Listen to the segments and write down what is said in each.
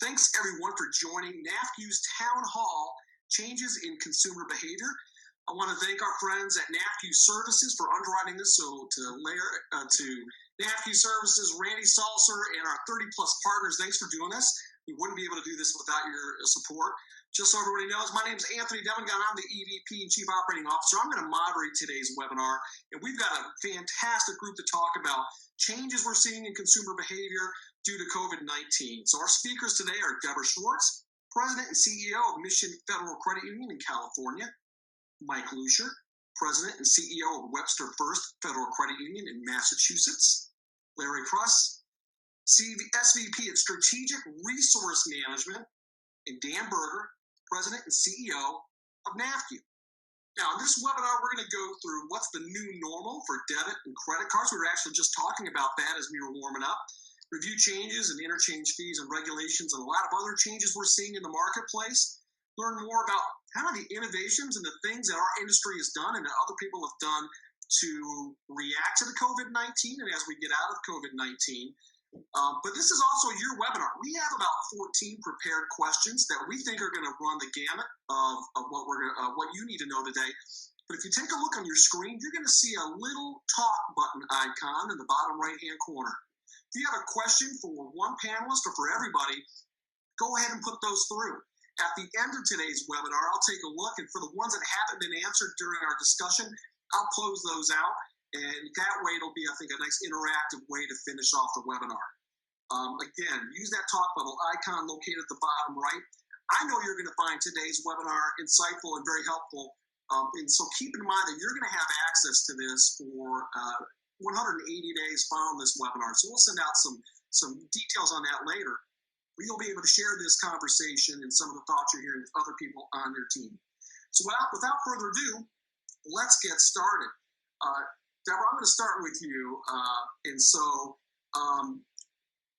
Thanks everyone for joining NAFCU's Town Hall Changes in Consumer Behavior. I want to thank our friends at NAFCU Services for underwriting this. So to NAFCU Services, Randy Salser, and our 30 plus partners, thanks for doing this. We wouldn't be able to do this without your support. Just so everybody knows, my name is Anthony Devengon. I'm the EVP and Chief Operating Officer. I'm going to moderate today's webinar, and we've got a fantastic group to talk about changes we're seeing in consumer behavior due to COVID-19. So our speakers today are Deborah Schwartz, President and CEO of Mission Federal Credit Union in California, Mike Lucier, President and CEO of Webster First Federal Credit Union in Massachusetts, Larry Pruss, SVP at Strategic Resource Management, and Dan Berger, President and CEO of NAFCU. Now, in this webinar, we're going to go through what's the new normal for debit and credit cards. We were actually just talking about that as we were warming up. Review changes and interchange fees and regulations and a lot of other changes we're seeing in the marketplace. Learn more about kind of the innovations and the things that our industry has done and that other people have done to react to the COVID-19 and as we get out of COVID-19. But this is also your webinar. We have about 14 prepared questions that we think are going to run the gamut of what you need to know today. But if you take a look on your screen, you're going to see a little talk button icon in the bottom right-hand corner. If you have a question for one panelist or for everybody, go ahead and put those through. At the end of today's webinar, I'll take a look, and for the ones that haven't been answered during our discussion, I'll close those out. And that way, it'll be, I think, a nice interactive way to finish off the webinar. Again, use that talk bubble icon located at the bottom right. I know you're going to find today's webinar insightful and very helpful. And so keep in mind that you're going to have access to this for 180 days following this webinar. So we'll send out some details on that later. But you'll be able to share this conversation and some of the thoughts you're hearing with other people on your team. So without further ado, let's get started. Deborah, I'm going to start with you.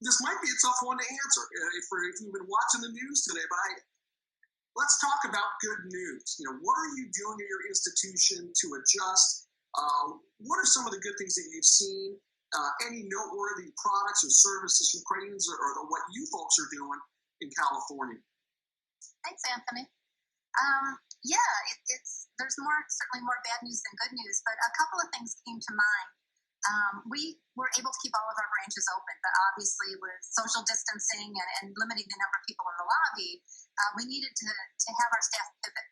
This might be a tough one to answer if you've been watching the news today, but let's talk about good news. What are you doing at your institution to adjust? What are some of the good things that you've seen? Any noteworthy products or services from credit unions or what you folks are doing in California? Thanks, Anthony. There's certainly more bad news than good news, but a couple of things came to mind. We were able to keep all of our branches open, but obviously with social distancing and limiting the number of people in the lobby, we needed to have our staff pivot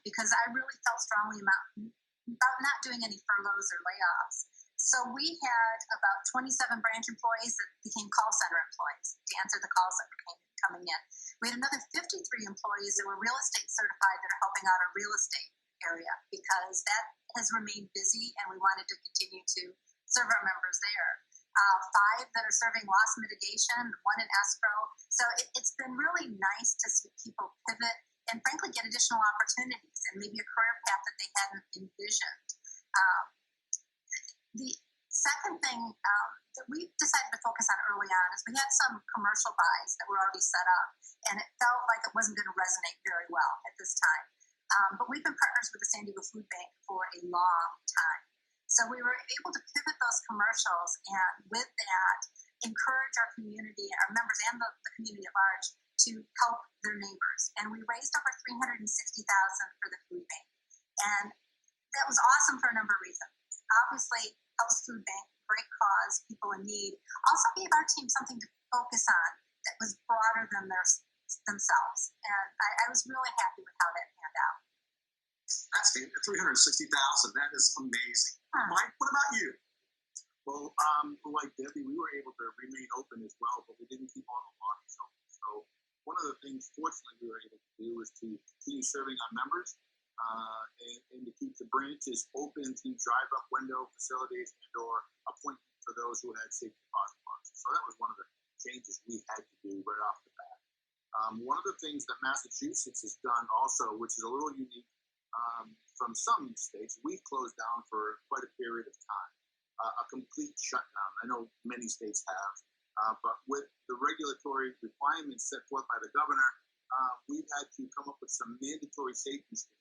because I really felt strongly about not doing any furloughs or layoffs. So we had about 27 branch employees that became call center employees to answer the calls that were coming in. We had another 53 employees that were real estate certified that are helping out our real estate area because that has remained busy and we wanted to continue to serve our members there. 5 that are serving loss mitigation, 1 in escrow. So it's been really nice to see people pivot and frankly get additional opportunities and maybe a career path that they hadn't envisioned. The second thing that we decided to focus on early on is we had some commercial buys that were already set up, and it felt like it wasn't going to resonate very well at this time. But we've been partners with the San Diego Food Bank for a long time. So we were able to pivot those commercials and with that, encourage our community, our members and the community at large to help their neighbors. And we raised over $360,000 for the food bank. And that was awesome for a number of reasons. Obviously, helps food bank, great cause, people in need. Also gave our team something to focus on that was broader than themselves. And I was really happy with how that panned out. That's $360,000. That is amazing. Mike, what about you? Well, like Debbie, we were able to remain open as well, but we didn't keep all the lobbies open. So one of the things, fortunately, we were able to do was to continue serving our members and to keep the branches open to drive-up window facilities and/or appointments for those who had safe deposit boxes. So that was one of the changes we had to do right off the bat. One of the things that Massachusetts has done also, which is a little unique from some states, we closed down for quite a period of time, a complete shutdown. I know many states have, but with the regulatory requirements set forth by the governor, we've had to come up with some mandatory safety standards.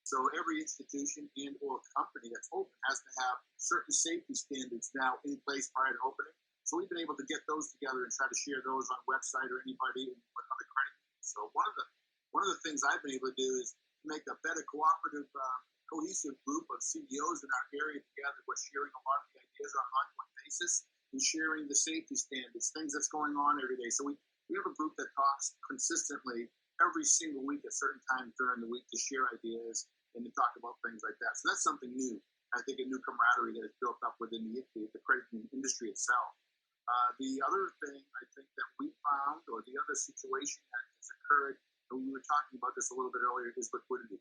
So every institution and or company that's open has to have certain safety standards now in place prior to opening. So we've been able to get those together and try to share those on website or anybody with other credit unions. So one of the things I've been able to do is make a better cooperative, cohesive group of CEOs in our area together. We're sharing a lot of the ideas on an ongoing basis and sharing the safety standards, things that's going on every day. So we have a group that talks consistently every single week at certain times during the week to share ideas and to talk about things like that. So that's something new. I think a new camaraderie that is built up within the credit union industry itself. The other thing I think that we found, or the other situation that has occurred, and we were talking about this a little bit earlier, is liquidity.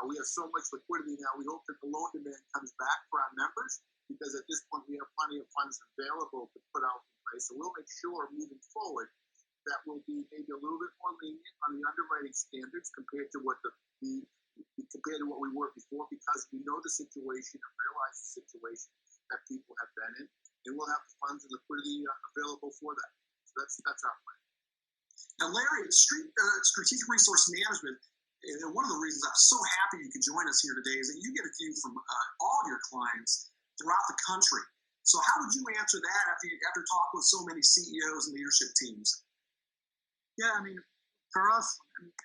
We have so much liquidity now. We hope that the loan demand comes back for our members, because at this point we have plenty of funds available to put out in place. So we'll make sure moving forward that we'll be maybe a little bit more lenient on the underwriting standards compared to what compared to what we were before, because we know the situation and realize the situation that people have been in, and we'll have the funds and liquidity available for that. So that's our plan. Now, Larry, at Strategic Resource Management, and one of the reasons I'm so happy you could join us here today is that you get a view from all your clients throughout the country. So how would you answer that after talking with so many CEOs and leadership teams? Yeah, I mean, for us,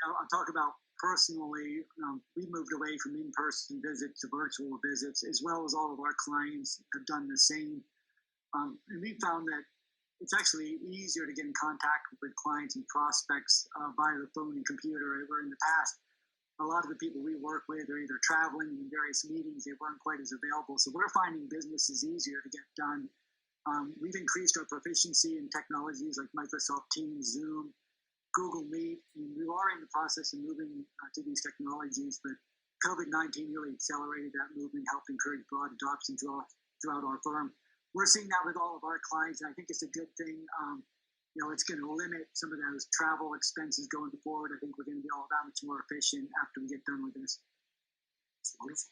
I'll talk about personally, we moved away from in-person visits to virtual visits, as well as all of our clients have done the same. And we found that it's actually easier to get in contact with clients and prospects via the phone and computer. Where in the past, a lot of the people we work with are either traveling in various meetings, they weren't quite as available. So we're finding business is easier to get done. We've increased our proficiency in technologies like Microsoft Teams, Zoom, Google Meet, and we are in the process of moving to these technologies, but COVID-19 really accelerated that movement, helped encourage broad adoption throughout our firm. We're seeing that with all of our clients, and I think it's a good thing. It's going to limit some of those travel expenses going forward. I think we're going to be all that much more efficient after we get done with this. That's wonderful.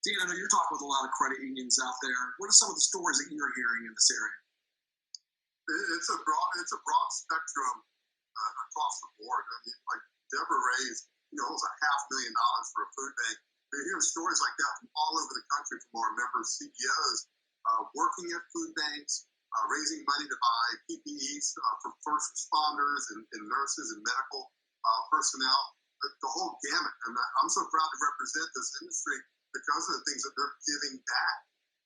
Dan, I know you're talking with a lot of credit unions out there. What are some of the stories that you're hearing in this area? It's a broad spectrum across the board. I mean, like Deborah raised, it was $500,000 for a food bank. We're hearing stories like that from all over the country from our members, CEOs, working at food banks, raising money to buy PPEs for first responders and nurses and medical personnel, the whole gamut. And I'm so proud to represent this industry because of the things that they're giving back.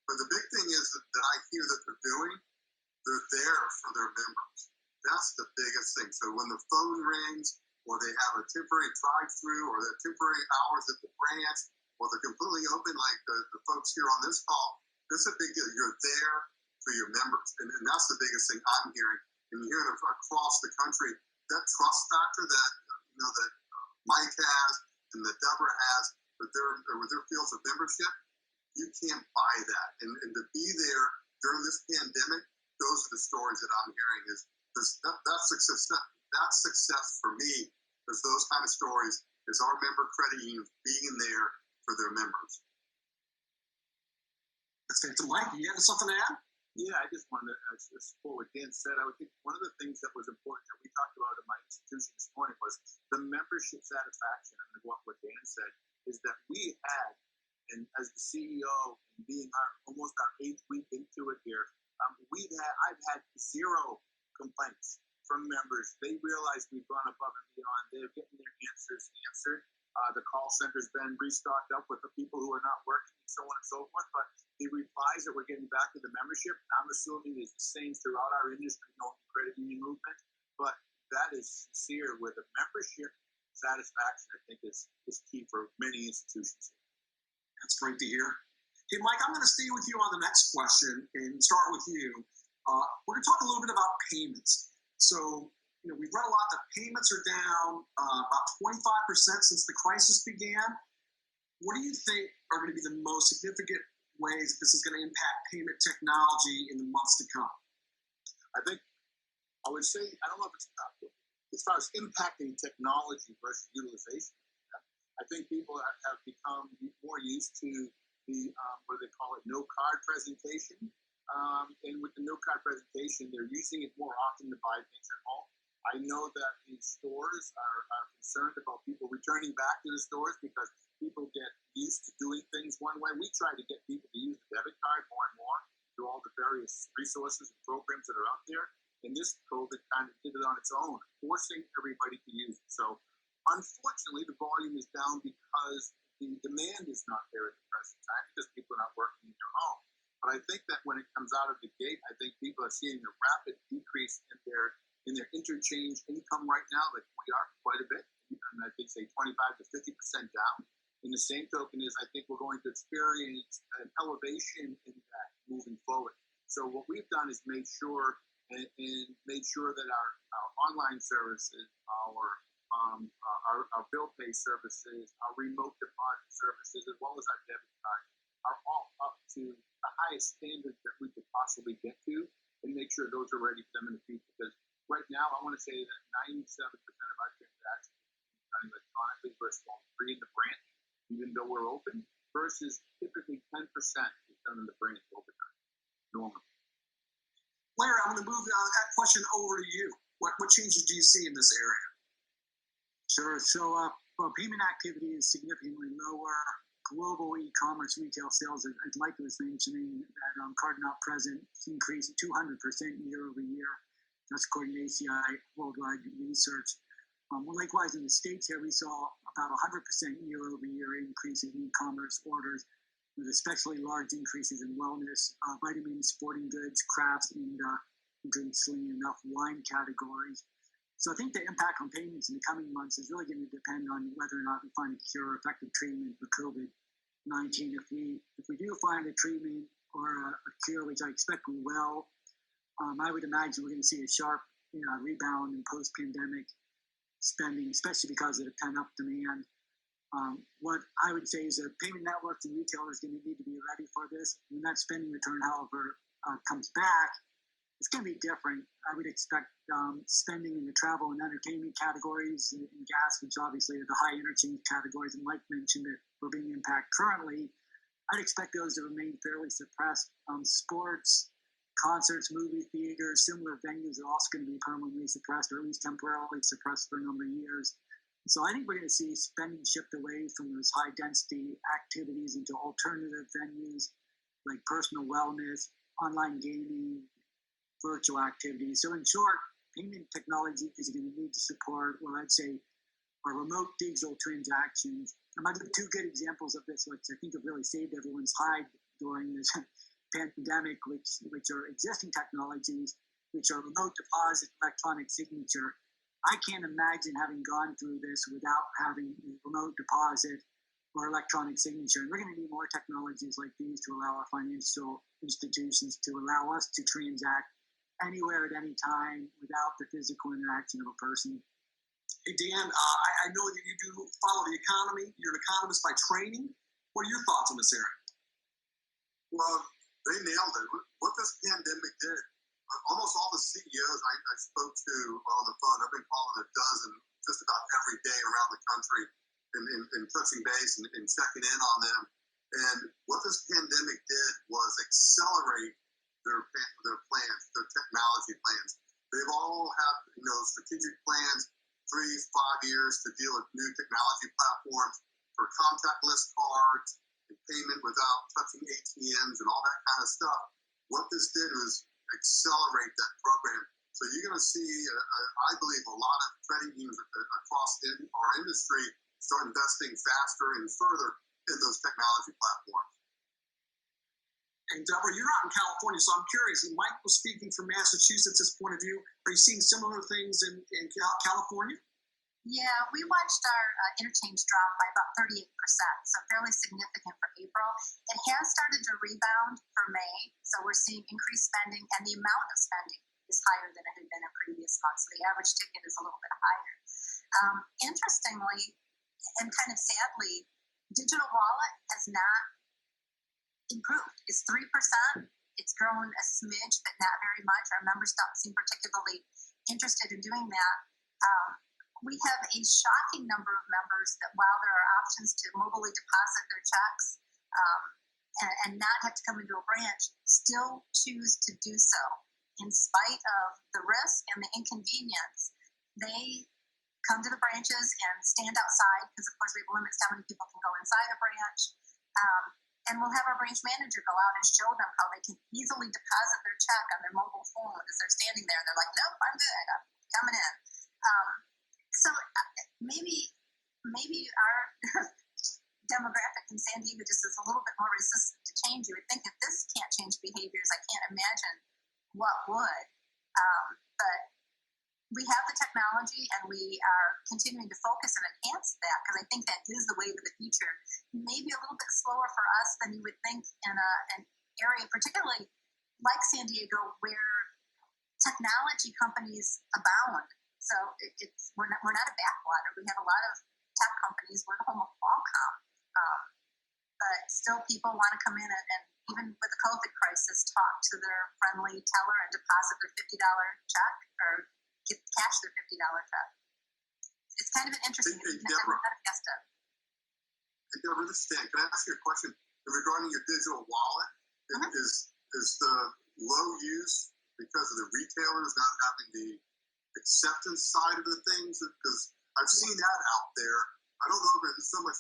But the big thing is that I hear that they're there for their members. That's the biggest thing. So when the phone rings, or they have a temporary drive-through, or they're temporary hours at the branch, or they're completely open like the folks here on this call, it's a big deal. You're there for your members. And that's the biggest thing I'm hearing. And you're hearing across the country, that trust factor that that Mike has and that Deborah has with their fields of membership, you can't buy that. And to be there during this pandemic, those are the stories that I'm hearing. That's success for me, because those kind of stories is our member credit unions being there for their members. That's fantastic. Mike, you have something to add? Yeah, I just wanted to support what Dan said. I would think one of the things that was important that we talked about in my institution this morning was the membership satisfaction. And what Dan said is that we had, and as the CEO, and being almost our 8th week into it here, I've had 0 complaints from members. They realize we've gone above and beyond. They're getting their answers answered. The call center's been restocked up with the people who are not working and so on and so forth. But the replies that we're getting back to the membership, I'm assuming is the same throughout our industry, the credit union movement. But that is sincere, where the membership satisfaction, I think, is key for many institutions. That's great to hear. Hey, Mike, I'm going to stay with you on the next question and start with you. We're going to talk a little bit about payments. So, we've read a lot that payments are down about 25% since the crisis began. What do you think are going to be the most significant ways that this is going to impact payment technology in the months to come? I would say, I don't know if it's as far as impacting technology versus utilization. I think people have become more used to the, what do they call it, no card presentation. And with the no card presentation, they're using it more often to buy things at home. I know that the stores are concerned about people returning back to the stores because people get used to doing things one way. We try to get people to use the debit card more and more. through all the various resources and programs that are out there. And this COVID kind of did it on its own, forcing everybody to use it. So unfortunately, the volume is down because the demand is not there at the present time because people are not working in their home. But I think that when it comes out of the gate, I think people are seeing a rapid decrease in their interchange income right now, like we are quite a bit. And I think say 25 to 50% down. And the same token is I think we're going to experience an elevation in that moving forward. So what we've done is made sure that our online services, our bill pay services, our remote deposit services, as well as our debit card, are all up to the highest standards that we could possibly get to, and make sure those are ready for them in the future. Because right now, I want to say that 97% of our transactions are done electronically versus all 3 in the branch, even though we're open, versus typically 10% is done in the branch overtime, normally. Larry, I'm going to move that question over to you. What changes do you see in this area? Sure. So, payment activity is significantly lower. Global e-commerce retail sales, as Mike was mentioning, that card not present increased 200% year over year. That's according to ACI Worldwide Research. Likewise, in the States here, we saw about 100% year over year increase in e-commerce orders, with especially large increases in wellness, vitamins, sporting goods, crafts, and interestingly enough, wine categories. So I think the impact on payments in the coming months is really going to depend on whether or not we find a cure or effective treatment for COVID-19. If we do find a treatment or a cure, which I expect we will, I would imagine we're going to see a sharp rebound in post-pandemic spending, especially because of the pent-up demand. What I would say is that payment networks and retailers are going to need to be ready for this. When that spending return, however, comes back, it's going to be different. I would expect spending in the travel and entertainment categories and gas, which obviously are the high interchange categories, and Mike mentioned that we're being impacted currently. I'd expect those to remain fairly suppressed. Sports, concerts, movie theaters, similar venues are also going to be permanently suppressed, or at least temporarily suppressed for a number of years. So I think we're going to see spending shift away from those high-density activities into alternative venues like personal wellness, online gaming, virtual activities. So in short, payment technology is going to need to support what I'd say are remote digital transactions. I'm going to give 2 good examples of this, which I think have really saved everyone's hide during this pandemic, which are existing technologies, which are remote deposit, electronic signature. I can't imagine having gone through this without having a remote deposit or electronic signature. And we're going to need more technologies like these to allow our financial institutions to allow us to transact anywhere at any time without the physical interaction of a person. Hey, Dan, I know that you do follow the economy. You're an economist by training. What are your thoughts on this area? Well, they nailed it. What this pandemic did, almost all the CEOs I spoke to on the phone, I've been calling a dozen just about every day around the country and touching base and checking in on them. And what this pandemic did was accelerate their plans, their technology plans. They've all had strategic plans, 3-5 years to deal with new technology platforms for contactless cards and payment without touching ATMs and all that kind of stuff. What this did was accelerate that program. So you're going to see, I believe, a lot of credit unions across our industry start investing faster and further in those technology platforms. And Deborah, you're out in California, so I'm curious. Mike was speaking from Massachusetts' point of view. Are you seeing similar things in California? Yeah, we watched our interchange drop by about 38%, so fairly significant for April. It has started to rebound for May, so we're seeing increased spending, and the amount of spending is higher than it had been in previous months, so the average ticket is a little bit higher. Interestingly, and kind of sadly, digital wallet has not improved. It's 3%. It's grown a smidge, but not very much. Our members don't seem particularly interested in doing that. We have a shocking number of members that, while there are options to mobily deposit their checks and not have to come into a branch, still choose to do so. In spite of the risk and the inconvenience, they come to the branches and stand outside because, of course, we have limits to how many people can go inside a branch. And we'll have our branch manager go out and show them how they can easily deposit their check on their mobile phone as they're standing there, and they're like, "Nope, I'm good. I'm coming in." Maybe our demographic in San Diego just is a little bit more resistant to change. You would think if this can't change behaviors, I can't imagine what would. But we have the technology, and we are continuing to focus and enhance that, because I think that is the way to the future. Maybe a little bit slower for us than you would think in an area, particularly like San Diego, where technology companies abound. So we're not a backwater. We have a lot of tech companies. We're the home of Qualcomm. But still, people want to come in and even with the COVID crisis, talk to their friendly teller and deposit their $50 check or cash their $50 check. It's kind of an interesting. Hey, Deborah, this is Dan. Can I ask you a question regarding your digital wallet? Is the low use because of the retailers not having the acceptance side of the things? Because I've seen that out there. I don't know if it's so much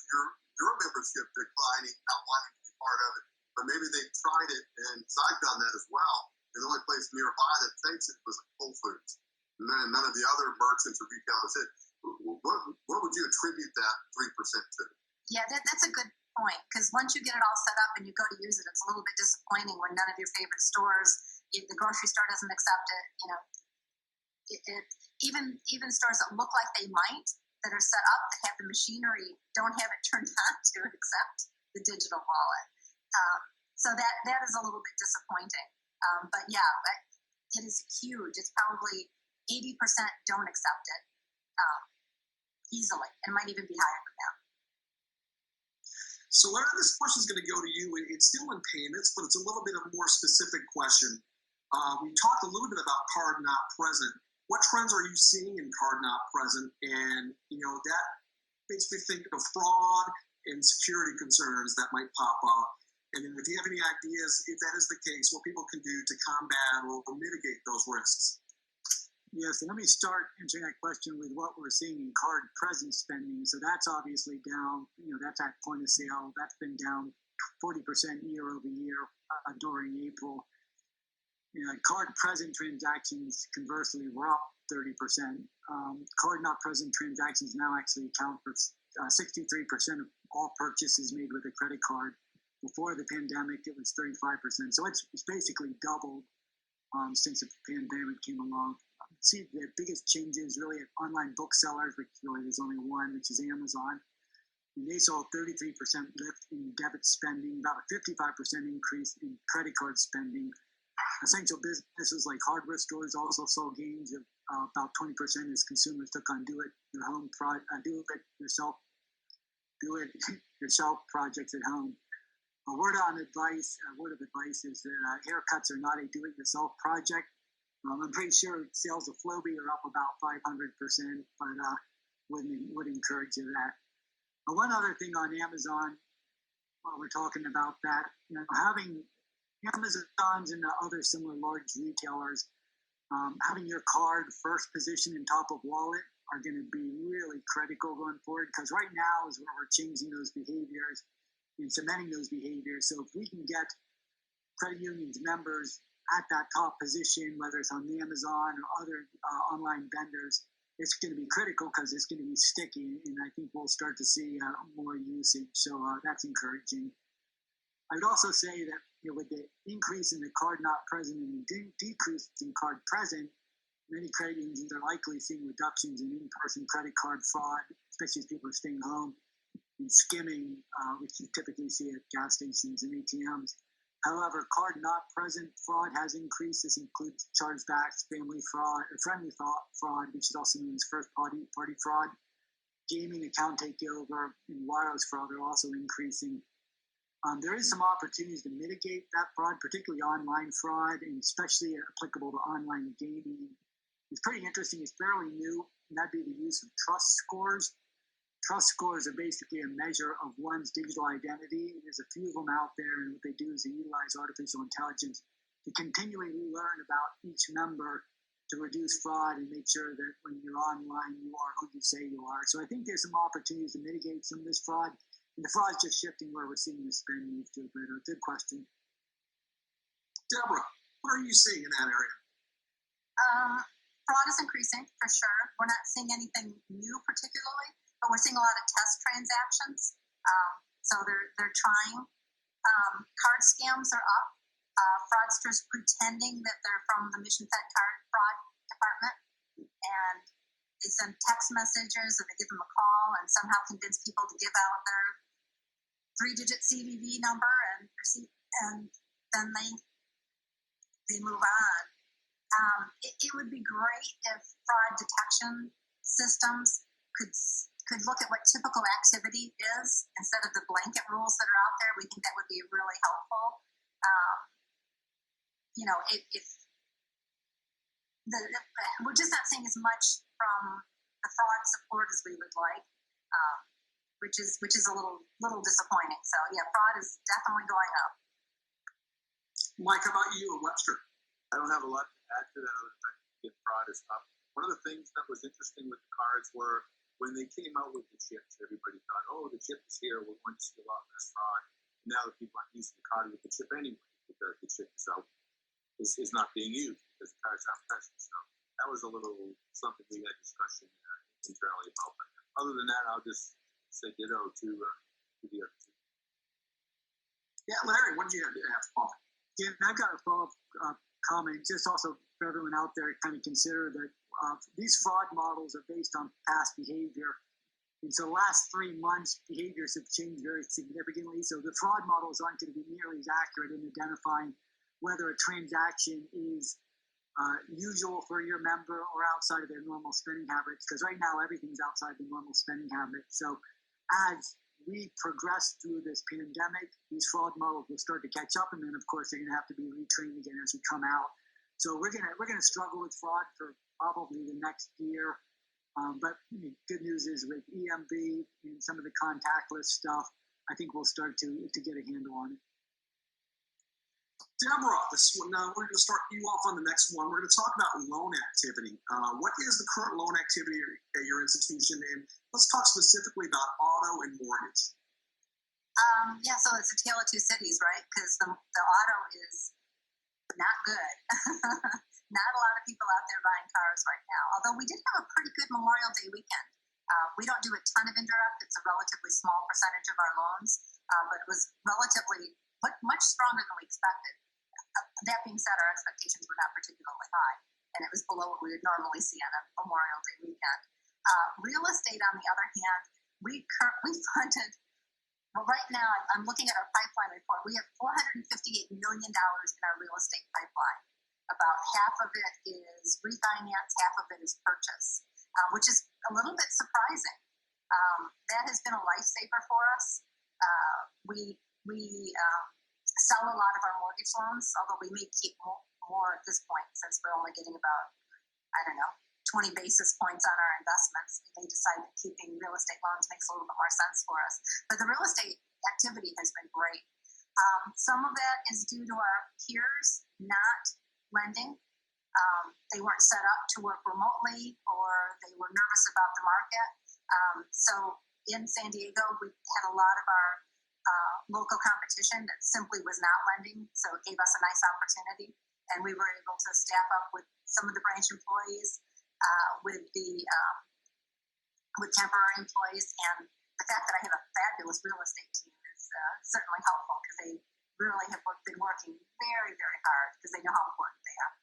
your membership declining, not wanting to be part of it, but maybe they've tried it, and I've done that as well. And the only place nearby that takes it was Whole Foods. And then none of the other merchants or retailers did. What would you attribute that 3% to? Yeah, that's a good point, because once you get it all set up and you go to use it, it's a little bit disappointing when none of your favorite stores, if the grocery store doesn't accept it. Even stores that look like they might, that are set up, that have the machinery, don't have it turned on to accept the digital wallet. So that is a little bit disappointing. But yeah, it is huge. It's probably 80% don't accept it easily, and might even be higher than that. So Larry, this question is going to go to you. It's still in payments, but it's a little bit of a more specific question. We talked a little bit about card not present. What trends are you seeing in card not present? And that makes me think of fraud and security concerns that might pop up. And then if you have any ideas, if that is the case, what people can do to combat or mitigate those risks? Yes, and let me start answering that question with what we're seeing in card present spending. So that's obviously down. That's at point of sale. That's been down 40% year over year during April. Card present transactions, conversely, were up 30%. Card not present transactions now actually account for 63% of all purchases made with a credit card. Before the pandemic, it was 35%. So it's basically doubled since the pandemic came along. See, the biggest changes really at online booksellers, which really there's only one, which is Amazon. And they saw a 33% lift in debit spending, about a 55% increase in credit card spending. Essential businesses like hardware stores also saw gains of about 20% as consumers took on do-it-yourself projects at home. A word of advice is that haircuts are not a do-it-yourself project. I'm pretty sure sales of Flowbee are up about 500%, but would encourage you that. One other thing on Amazon, while we're talking about that, having Amazon's and other similar large retailers, having your card first position in top of wallet are going to be really critical going forward, because right now is where we're changing those behaviors and cementing those behaviors. So if we can get credit unions members at that top position, whether it's on Amazon or other online vendors, it's going to be critical, because it's going to be sticky, and I think we'll start to see more usage. So that's encouraging. I would also say that with the increase in the card not present and the decrease in card present, many credit unions are likely seeing reductions in in-person credit card fraud, especially as people are staying home, and skimming, which you typically see at gas stations and ATMs. However, card not present fraud has increased. This includes chargebacks, family fraud, or friendly fraud, which is also known as first-party fraud. Gaming, account takeover, and wireless fraud are also increasing. There is some opportunities to mitigate that fraud, particularly online fraud, and especially applicable to online gaming. It's pretty interesting. It's fairly new, and that'd be the use of trust scores. Trust scores are basically a measure of one's digital identity. There's a few of them out there, and what they do is they utilize artificial intelligence to continually learn about each member to reduce fraud and make sure that when you're online, you are who you say you are. So I think there's some opportunities to mitigate some of this fraud. the fraud's just shifting where we're seeing the spend move to. But good question. Deborah, what are you seeing in that area? Fraud is increasing for sure. We're not seeing anything new particularly, but we're seeing a lot of test transactions. So they're trying. Card scams are up. Fraudsters pretending that they're from the Mission Fed Card Fraud Department, and they send text messages or they give them a call and somehow convince people to give out their 3-digit CVV number, and then they move on. It would be great if fraud detection systems could look at what typical activity is instead of the blanket rules that are out there. We think that would be really helpful. We're just not seeing as much from the fraud support as we would like, which is a little disappointing. So yeah, fraud is definitely going up. Mike, how about you or Webster? I don't have a lot to add to that other than fraud is up. One of the things that was interesting with the cards were when they came out with the chips, everybody thought, oh, the chip is here, we're going to see a lot less fraud. And now the people aren't using the card with the chip anyway, because the chip itself is not being used because the card's not present. So that was a little something we had discussion internally about. But other than that, I'll just say ditto to the other two. Yeah, Larry, what did you have to ask Paul? Yeah, I've got a follow-up comment, just also for everyone out there, kind of consider that these fraud models are based on past behavior. And so the last 3 months, behaviors have changed very significantly. So the fraud models aren't going to be nearly as accurate in identifying whether a transaction is usual for your member or outside of their normal spending habits. Because right now, everything's outside the normal spending habits. So as we progress through this pandemic, these fraud models will start to catch up, and then of course they're going to have to be retrained again as we come out. So we're gonna struggle with fraud for probably the next year. But good news is with EMV and some of the contactless stuff, I think we'll start to get a handle on it. Deborah, we're going to start you off on the next one. We're going to talk about loan activity. What is the current loan activity at your institution? And let's talk specifically about auto and mortgage. Yeah, so it's a tale of two cities, right? Because the auto is not good. Not a lot of people out there buying cars right now. Although we did have a pretty good Memorial Day weekend. We don't do a ton of indirect. It's a relatively small percentage of our loans, but it was relatively much stronger than we expected. That being said, our expectations were not particularly high, and it was below what we would normally see on a Memorial Day weekend. Real estate, on the other hand, we funded. Well, right now, I'm looking at our pipeline report. We have $458 million in our real estate pipeline. About half of it is refinance, half of it is purchase, which is a little bit surprising. That has been a lifesaver for us. We sell a lot of our mortgage loans, although we may keep more at this point since we're only getting about, 20 basis points on our investments. We may decide that keeping real estate loans makes a little bit more sense for us. But the real estate activity has been great. Some of that is due to our peers not lending. They weren't set up to work remotely, or they were nervous about the market. So in San Diego, we had a lot of our local competition that simply was not lending, so it gave us a nice opportunity, and we were able to staff up with some of the branch employees, with temporary employees, and the fact that I have a fabulous real estate team is certainly helpful, because they really have been working very, very hard because they know how important they are.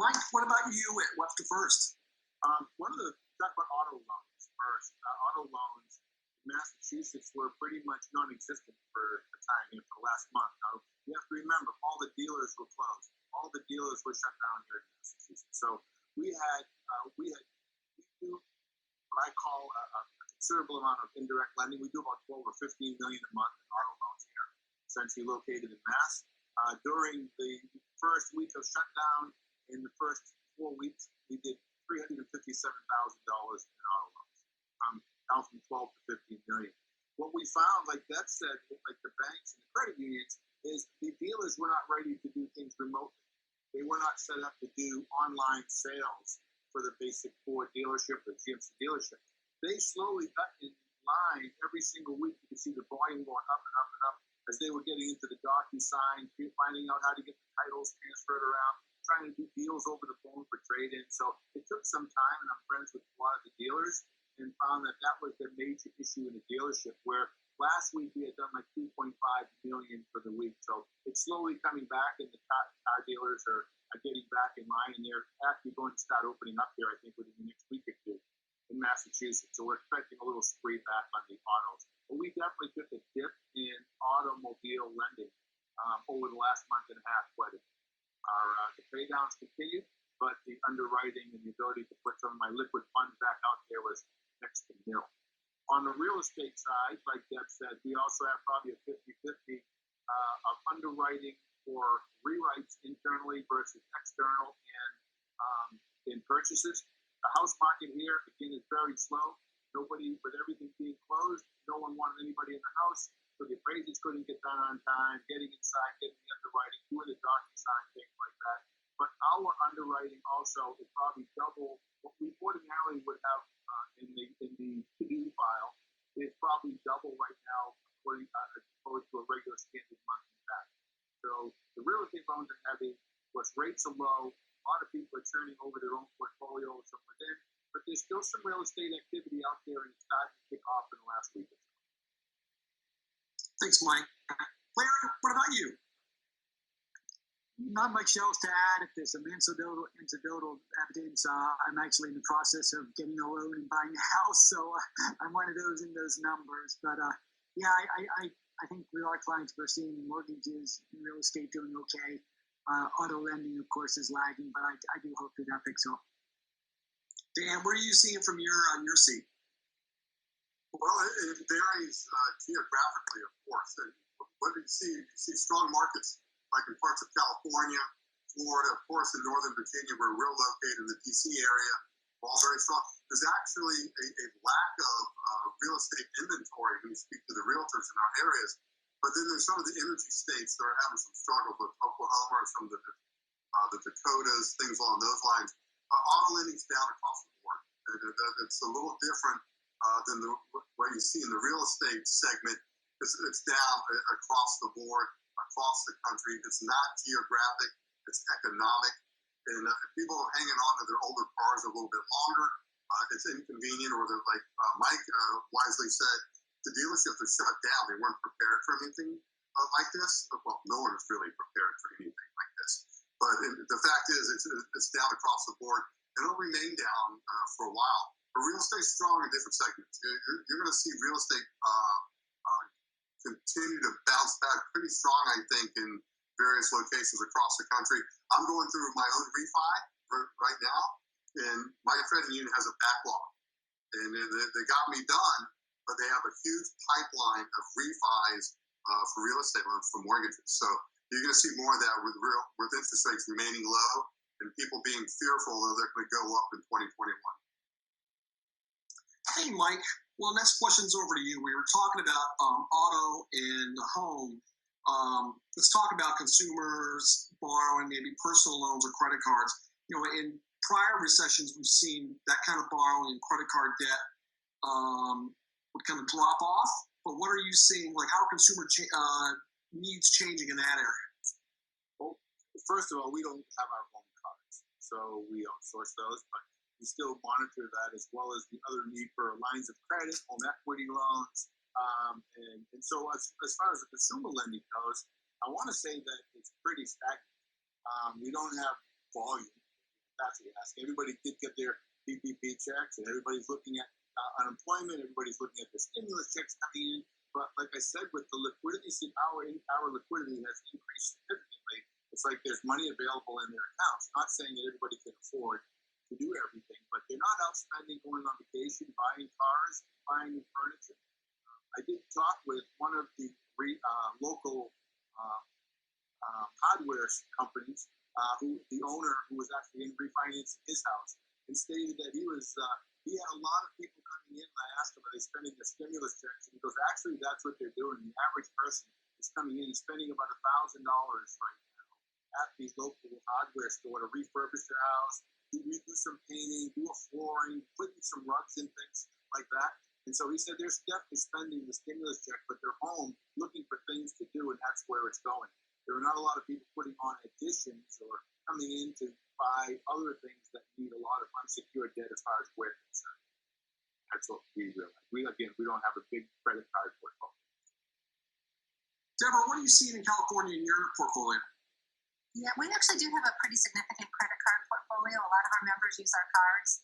Mike, what about you at Webster First? Talk about auto loans first. Auto loans Massachusetts were pretty much non-existent for a time, for the last month. Now, you have to remember, all the dealers were closed. All the dealers were shut down here in Massachusetts. So we do what I call a considerable amount of indirect lending. We do about 12 or 15 million a month in auto loans here, essentially located in Mass. During the first week of shutdown, in the first 4 weeks, we did $357,000 in auto loans. Down from 12 to 15 million. What we found, like Deb said, like the banks and the credit unions, is the dealers were not ready to do things remotely. They were not set up to do online sales for the basic Ford dealership or GMC dealership. They slowly got in line every single week. You could see the volume going up and up and up as they were getting into the DocuSign, finding out how to get the titles transferred around, trying to do deals over the phone for trade-in. So it took some time, and I'm friends with a lot of the dealers, and found that that was the major issue in the dealership, where last week we had done like 2.5 million for the week. So it's slowly coming back, and the car dealers are getting back in line, and they're actually going to start opening up here, I think, within the next week or two in Massachusetts. So we're expecting a little spree back on the autos. But we definitely took a dip in automobile lending over the last month and a half. But the pay downs continued, but the underwriting and the ability to put some of my liquid funds back out there was next to nil. On the real estate side, like Deb said, we also have probably a 50-50 of underwriting for rewrites internally versus external and in purchases. The house market here, again, is very slow. Nobody, with everything being closed, no one wanted anybody in the house. So the appraisals couldn't get done on time, getting inside, getting the underwriting, doing the DocuSign, things like that. But our underwriting also is probably double what we ordinarily would have in the to-do file. It's probably double right now as opposed to a regular standard monthly back. So the real estate loans are heavy, plus rates are low. A lot of people are turning over their own portfolios from within, but there's still some real estate activity out there, and it's starting to kick off in the last week or so. Thanks, Mike. Larry, what about you? Not much else to add at this. I'm anecdotal evidence. I'm actually in the process of getting a loan and buying a house, so I'm one of those in those numbers. But yeah, I think with our clients, we're seeing mortgages and real estate doing okay. Auto lending, of course, is lagging, but I do hope that picks up. Dan, what are you seeing from your seat? Well, it varies geographically, of course. And what do you see? You see strong markets like in parts of California, Florida, of course, in Northern Virginia, where we're located in the DC area, all very strong. There's actually a lack of real estate inventory when you speak to the realtors in our areas. But then there's some of the energy states that are having some struggles with Oklahoma or some of the Dakotas, things along those lines. Auto lending's down across the board. It's a little different than what you see in the real estate segment. It's down across the board, across the country. It's not geographic, it's economic. And people are hanging on to their older cars a little bit longer. It's inconvenient, or they're like Mike wisely said, the dealerships are shut down. They weren't prepared for anything like this. Well, no one is really prepared for anything like this. But the fact is, it's down across the board, and it'll remain down for a while. But real estate's strong in different segments. You're going to see real estate continue to bounce back pretty strong, I think, in various locations across the country. I'm going through my own refi right now, and my credit union has a backlog, and they got me done, but they have a huge pipeline of refis for real estate loans for mortgages. So you're going to see more of that with interest rates remaining low and people being fearful that they're going to go up in 2021. Hey, Mike. Well, next question's over to you. We were talking about auto and home. Let's talk about consumers borrowing maybe personal loans or credit cards. You know, in prior recessions, we've seen that kind of borrowing and credit card debt would kind of drop off. But what are you seeing? Like, how are consumer needs changing in that area? Well, first of all, we don't have our own cards, so we outsource those, but we still monitor that, as well as the other need for lines of credit, home equity loans. And so as far as the consumer lending goes, I want to say that it's pretty stagnant. We don't have volume. That's what you ask. Everybody did get their PPP checks, and everybody's looking at unemployment. Everybody's looking at the stimulus checks coming in. But like I said, with the liquidity, our liquidity has increased significantly. It's like there's money available in their accounts. Not saying that everybody can afford to do everything, but they're not out spending, going on vacation, buying cars, buying new furniture. I did talk with one of the local hardware companies, the owner who was actually refinancing his house, and stated that he had a lot of people coming in. And I asked him, are they spending their stimulus checks? And he goes, actually, that's what they're doing. The average person is coming in and spending about $1,000 right now at the local hardware store to refurbish their house, redo some painting, do a flooring, put in some rugs and things like that. And so he said they're definitely spending the stimulus check, but they're home looking for things to do, and that's where it's going. There are not a lot of people putting on additions or coming in to buy other things that need a lot of unsecured debt as far as we're concerned. That's what we realize. We don't have a big credit card portfolio. Deborah, what are you seeing in California in your portfolio? Yeah, we actually do have a pretty significant credit card portfolio. A lot of our members use our cards.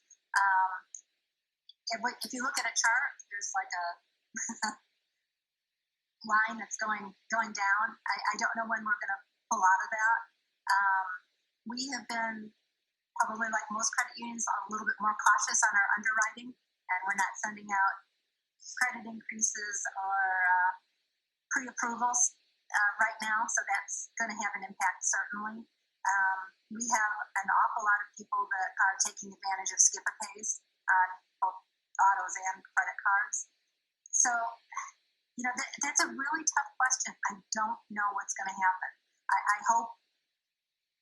If you look at a chart, there's like a line that's going down. I don't know when we're going to pull out of that. We have been, probably like most credit unions, a little bit more cautious on our underwriting, and we're not sending out credit increases or pre-approvals right now, so that's going to have an impact certainly. We have an awful lot of people that are taking advantage of skip-a-pays on both autos and credit cards. So, that's a really tough question. I don't know what's going to happen. I hope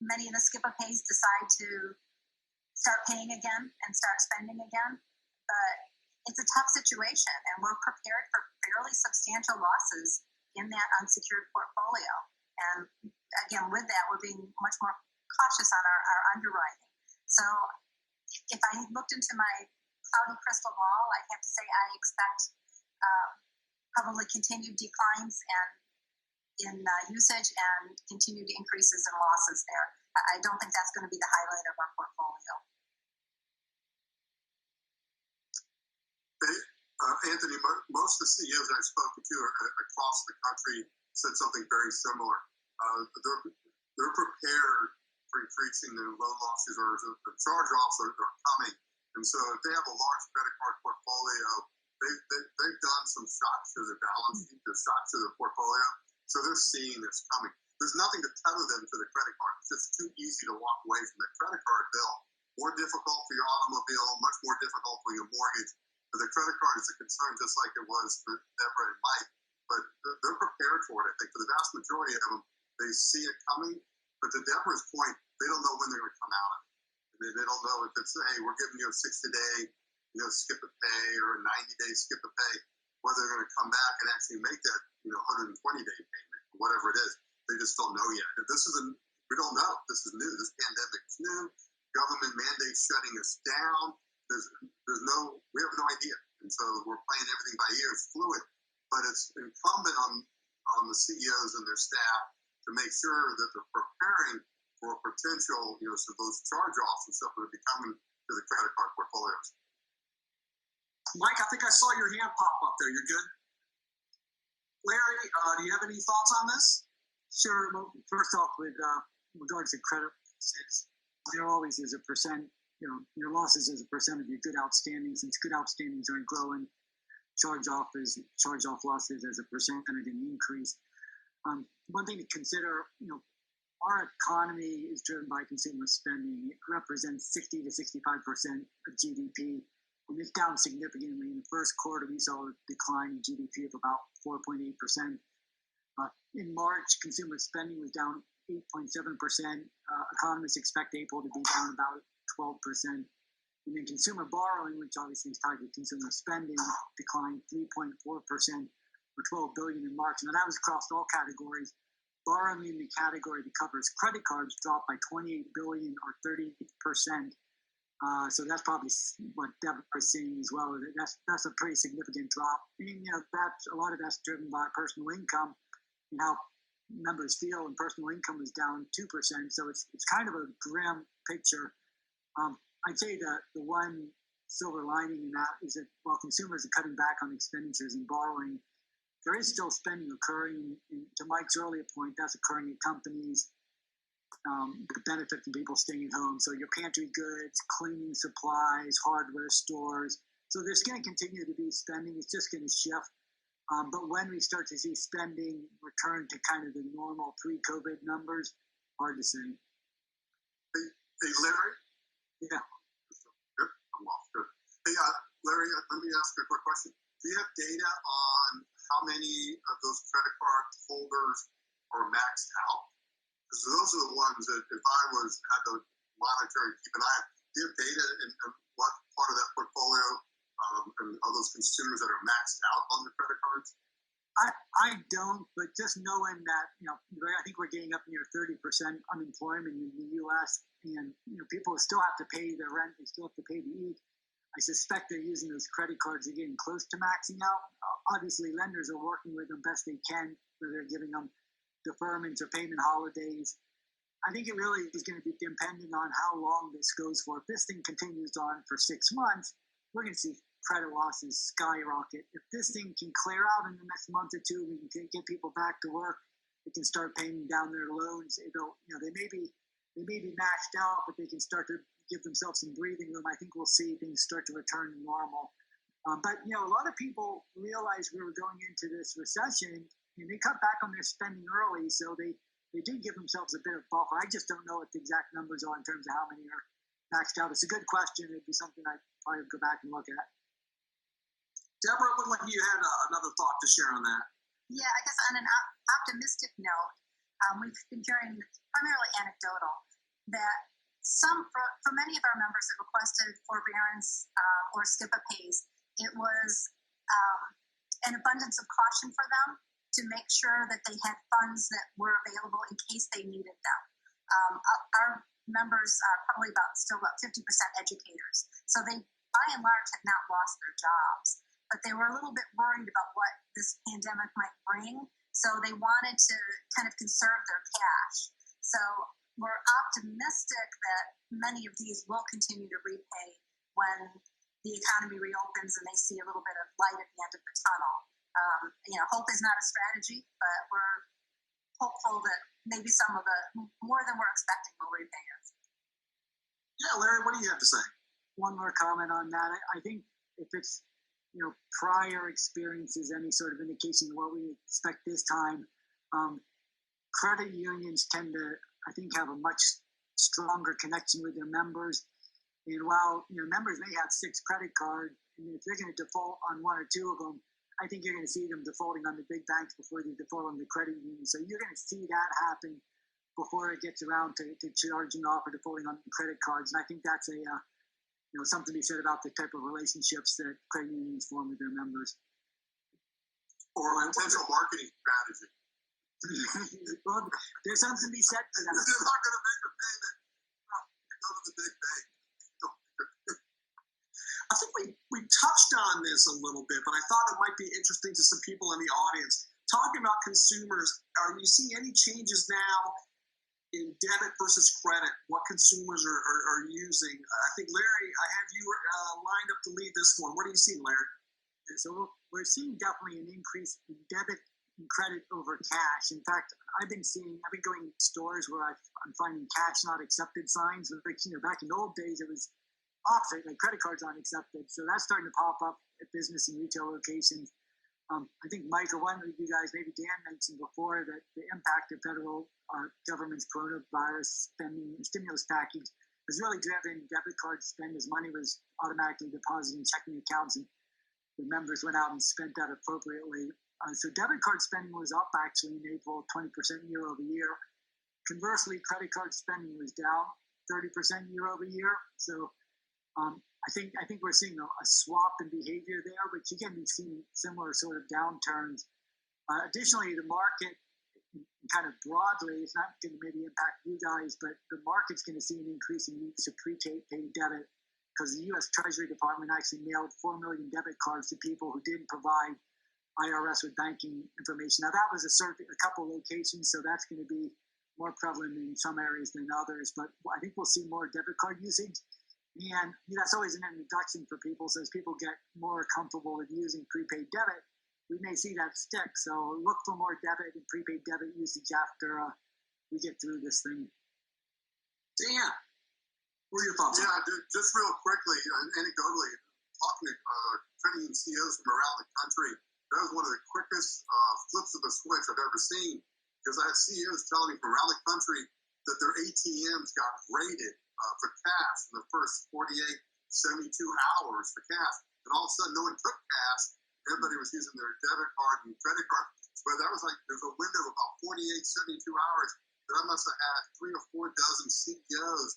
many of the skip-a-pays decide to start paying again and start spending again, but it's a tough situation, and we're prepared for fairly substantial losses in that unsecured portfolio. And again, with that, we're being much more cautious on our underwriting. So if I looked into my cloudy crystal ball, I'd have to say I expect probably continued declines in usage and continued increases in losses there. I don't think that's going to be the highlight of our portfolio. Anthony, most of the CEOs I've spoken to across the country said something very similar. They're prepared for increasing the loan losses or the charge-offs are coming. And so if they have a large credit card portfolio, they've done some shocks to their balance sheet, their shocks to their portfolio. So they're seeing this coming. There's nothing to tether them to the credit card. It's just too easy to walk away from the credit card bill. More difficult for your automobile, much more difficult for your mortgage. But the credit card is a concern just like it was for Deborah and Mike. But they're prepared for it, I think. For the vast majority of them, they see it coming. But to Deborah's point, they don't know when they're going to come out of it. They don't know if it's, hey, we're giving you a 60-day, skip-a-pay or a 90-day skip-a-pay, whether they're going to come back and actually make that, 120-day payment, or whatever it is. They just don't know yet. We don't know. This is new. This pandemic is new. Government mandates shutting us down. We have no idea. And so we're playing everything by ear. It's fluid. But it's incumbent on the CEOs and their staff to make sure that they're preparing for potential, so those charge-offs and stuff that are coming to the credit card portfolios. Mike, I think I saw your hand pop up there. You're good? Larry, do you have any thoughts on this? Sure. Well, first off, with regards to credit losses, there always is a percent, your losses as a percent of your good outstandings. Since good outstandings aren't growing, charge-off losses as a percent are going to increase. One thing to consider, our economy is driven by consumer spending. It represents 60 to 65% of GDP, and it's down significantly. In the first quarter, we saw a decline in GDP of about 4.8%. In March, consumer spending was down 8.7%. Economists expect April to be down about 12%. And then consumer borrowing, which obviously is tied to consumer spending, declined 3.4%, or $12 billion in March. Now that was across all categories. Borrowing in the category that covers credit cards dropped by $28 billion, or 30%. So that's probably what Debit is seeing as well. That's a pretty significant drop. And a lot of that's driven by personal income and how members feel. And personal income is down 2%. So it's kind of a grim picture. I'd say that the one silver lining in that is that while consumers are cutting back on expenditures and borrowing, there is still spending occurring. And to Mike's earlier point, that's occurring at companies that benefit from people staying at home. So your pantry goods, cleaning supplies, hardware stores. So there's going to continue to be spending. It's just going to shift. But when we start to see spending return to kind of the normal pre-COVID numbers, hard to say. Hey, Larry? Yeah. Good. I'm off. Good. Hey, Larry, let me ask you a quick question. Do you have data on how many of those credit card holders are maxed out? Because those are the ones that if I had to monitor and keep an eye on, do you have data in what part of that portfolio of those consumers that are maxed out on their credit cards? I don't, but just knowing that, I think we're getting up near 30% unemployment in the U.S. and, people still have to pay their rent, they still have to pay to eat. I suspect they're using those credit cards. They're getting close to maxing out. Obviously, lenders are working with them best they can, whether they're giving them deferments or payment holidays. I think it really is going to be dependent on how long this goes for. If this thing continues on for 6 months, we're going to see credit losses skyrocket. If this thing can clear out in the next month or two, we can get people back to work. They can start paying down their loans. They may be maxed out, but they can start to give themselves some breathing room. I think we'll see things start to return to normal. But a lot of people realized we were going into this recession, and they cut back on their spending early, so they did give themselves a bit of buffer. I just don't know what the exact numbers are in terms of how many are maxed out. It's a good question. It'd be something I'd probably go back and look at. Deborah, it looked like you had another thought to share on that. Yeah, I guess on an optimistic note, we've been hearing primarily anecdotal that for many of our members that requested forbearance or skip-a-pays, it was an abundance of caution for them to make sure that they had funds that were available in case they needed them. Our members are probably still about 50% educators, so they by and large had not lost their jobs, but they were a little bit worried about what this pandemic might bring, so they wanted to kind of conserve their cash. So we're optimistic that many of these will continue to repay when the economy reopens and they see a little bit of light at the end of the tunnel. Hope is not a strategy, but we're hopeful that maybe some of the more than we're expecting will repay us. Yeah, Larry, what do you have to say? One more comment on that. I think if it's prior experiences, any sort of indication of what we expect this time, credit unions tend to, I think, have a much stronger connection with their members. And while members may have 6 credit cards, and if they're going to default on 1 or 2 of them, I think you're going to see them defaulting on the big banks before they default on the credit union. So you're going to see that happen before it gets around to charging off or defaulting on the credit cards. And I think that's something to be said about the type of relationships that credit unions form with their members. Or a potential marketing strategy. Well, there's something to be said for that. You're not going to make a payment. Go to the big bank. I think we touched on this a little bit, but I thought it might be interesting to some people in the audience. Talking about consumers, are you seeing any changes now in debit versus credit, what consumers are using? I think, Larry, I have you lined up to lead this one. What are you seeing, Larry? So we're seeing definitely an increase in debit and credit over cash. In fact, I've been going to stores where I'm finding cash not accepted signs. Back in the old days, it was opposite, like credit cards aren't accepted. So that's starting to pop up at business and retail locations. I think Mike or one of you guys, maybe Dan, mentioned before that the impact of federal government's coronavirus stimulus package has really driven debit card spend as money was automatically deposited in checking accounts and the members went out and spent that appropriately. So debit card spending was up actually in April, 20% year over year. Conversely, credit card spending was down 30% year over year. So I think we're seeing a swap in behavior there, but you can be seeing similar sort of downturns. Additionally, the market, kind of broadly, it's not going to maybe impact you guys, but the market's going to see an increase in use of prepaid debit because the U.S. Treasury Department actually mailed 4 million debit cards to people who didn't provide IRS with banking information. Now, that was a couple locations, so that's going to be more prevalent in some areas than others, but I think we'll see more debit card usage. And that's always an introduction for people. So as people get more comfortable with using prepaid debit, we may see that stick. So look for more debit and prepaid debit usage after we get through this thing. Dan, what are your thoughts? Yeah, just real quickly, anecdotally, talking to credit union CEOs from around the country, that was one of the quickest flips of the switch I've ever seen. Because I had CEOs telling me from around the country that their ATMs got raided for cash in the first 48, 72 hours for cash. And all of a sudden, no one took cash. Everybody was using their debit card and credit card. But that was there's a window of about 48, 72 hours that I must have had 3 or 4 dozen CEOs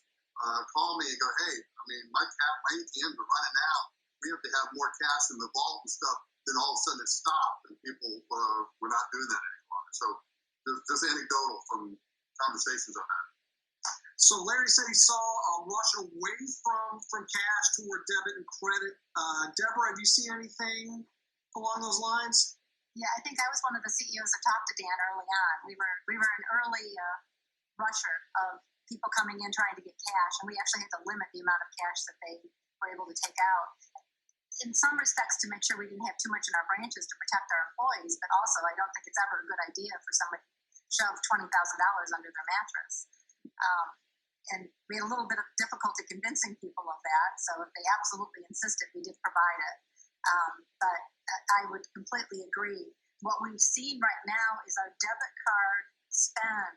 call me and go, hey, I mean, my ATMs are running out. we have to have more cash in the vault and stuff. Then all of a sudden it stopped, and people were not doing that any longer. So just anecdotal from conversations I've had. So Larry said he saw a rush away from cash toward debit and credit. Deborah, have you seen anything along those lines? Yeah, I think I was one of the CEOs that talked to Dan early on. We were an early rusher of people coming in trying to get cash, and we actually had to limit the amount of cash that they were able to take out. In some respects, to make sure we didn't have too much in our branches to protect our employees, but also I don't think it's ever a good idea for somebody to shove $20,000 under their mattress. And we had a little bit of difficulty convincing people of that, so if they absolutely insisted, we did provide it. But I would completely agree. What we've seen right now is our debit card spend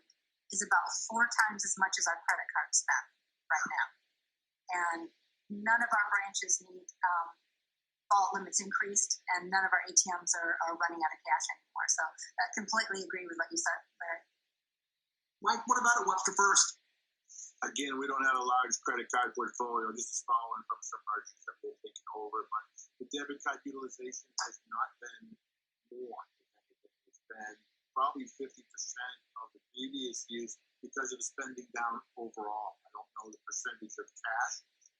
is about 4 times as much as our credit card spend right now. And none of our branches need vault limits increased, and none of our ATMs are running out of cash anymore. So I completely agree with what you said, Larry. Mike, what about at Webster First? Again, we don't have a large credit card portfolio, just a small one from some merchants that we've taken over. But the debit card utilization has not been more. It's been probably 50% of the previous years because of the spending down overall. I don't know the percentage of cash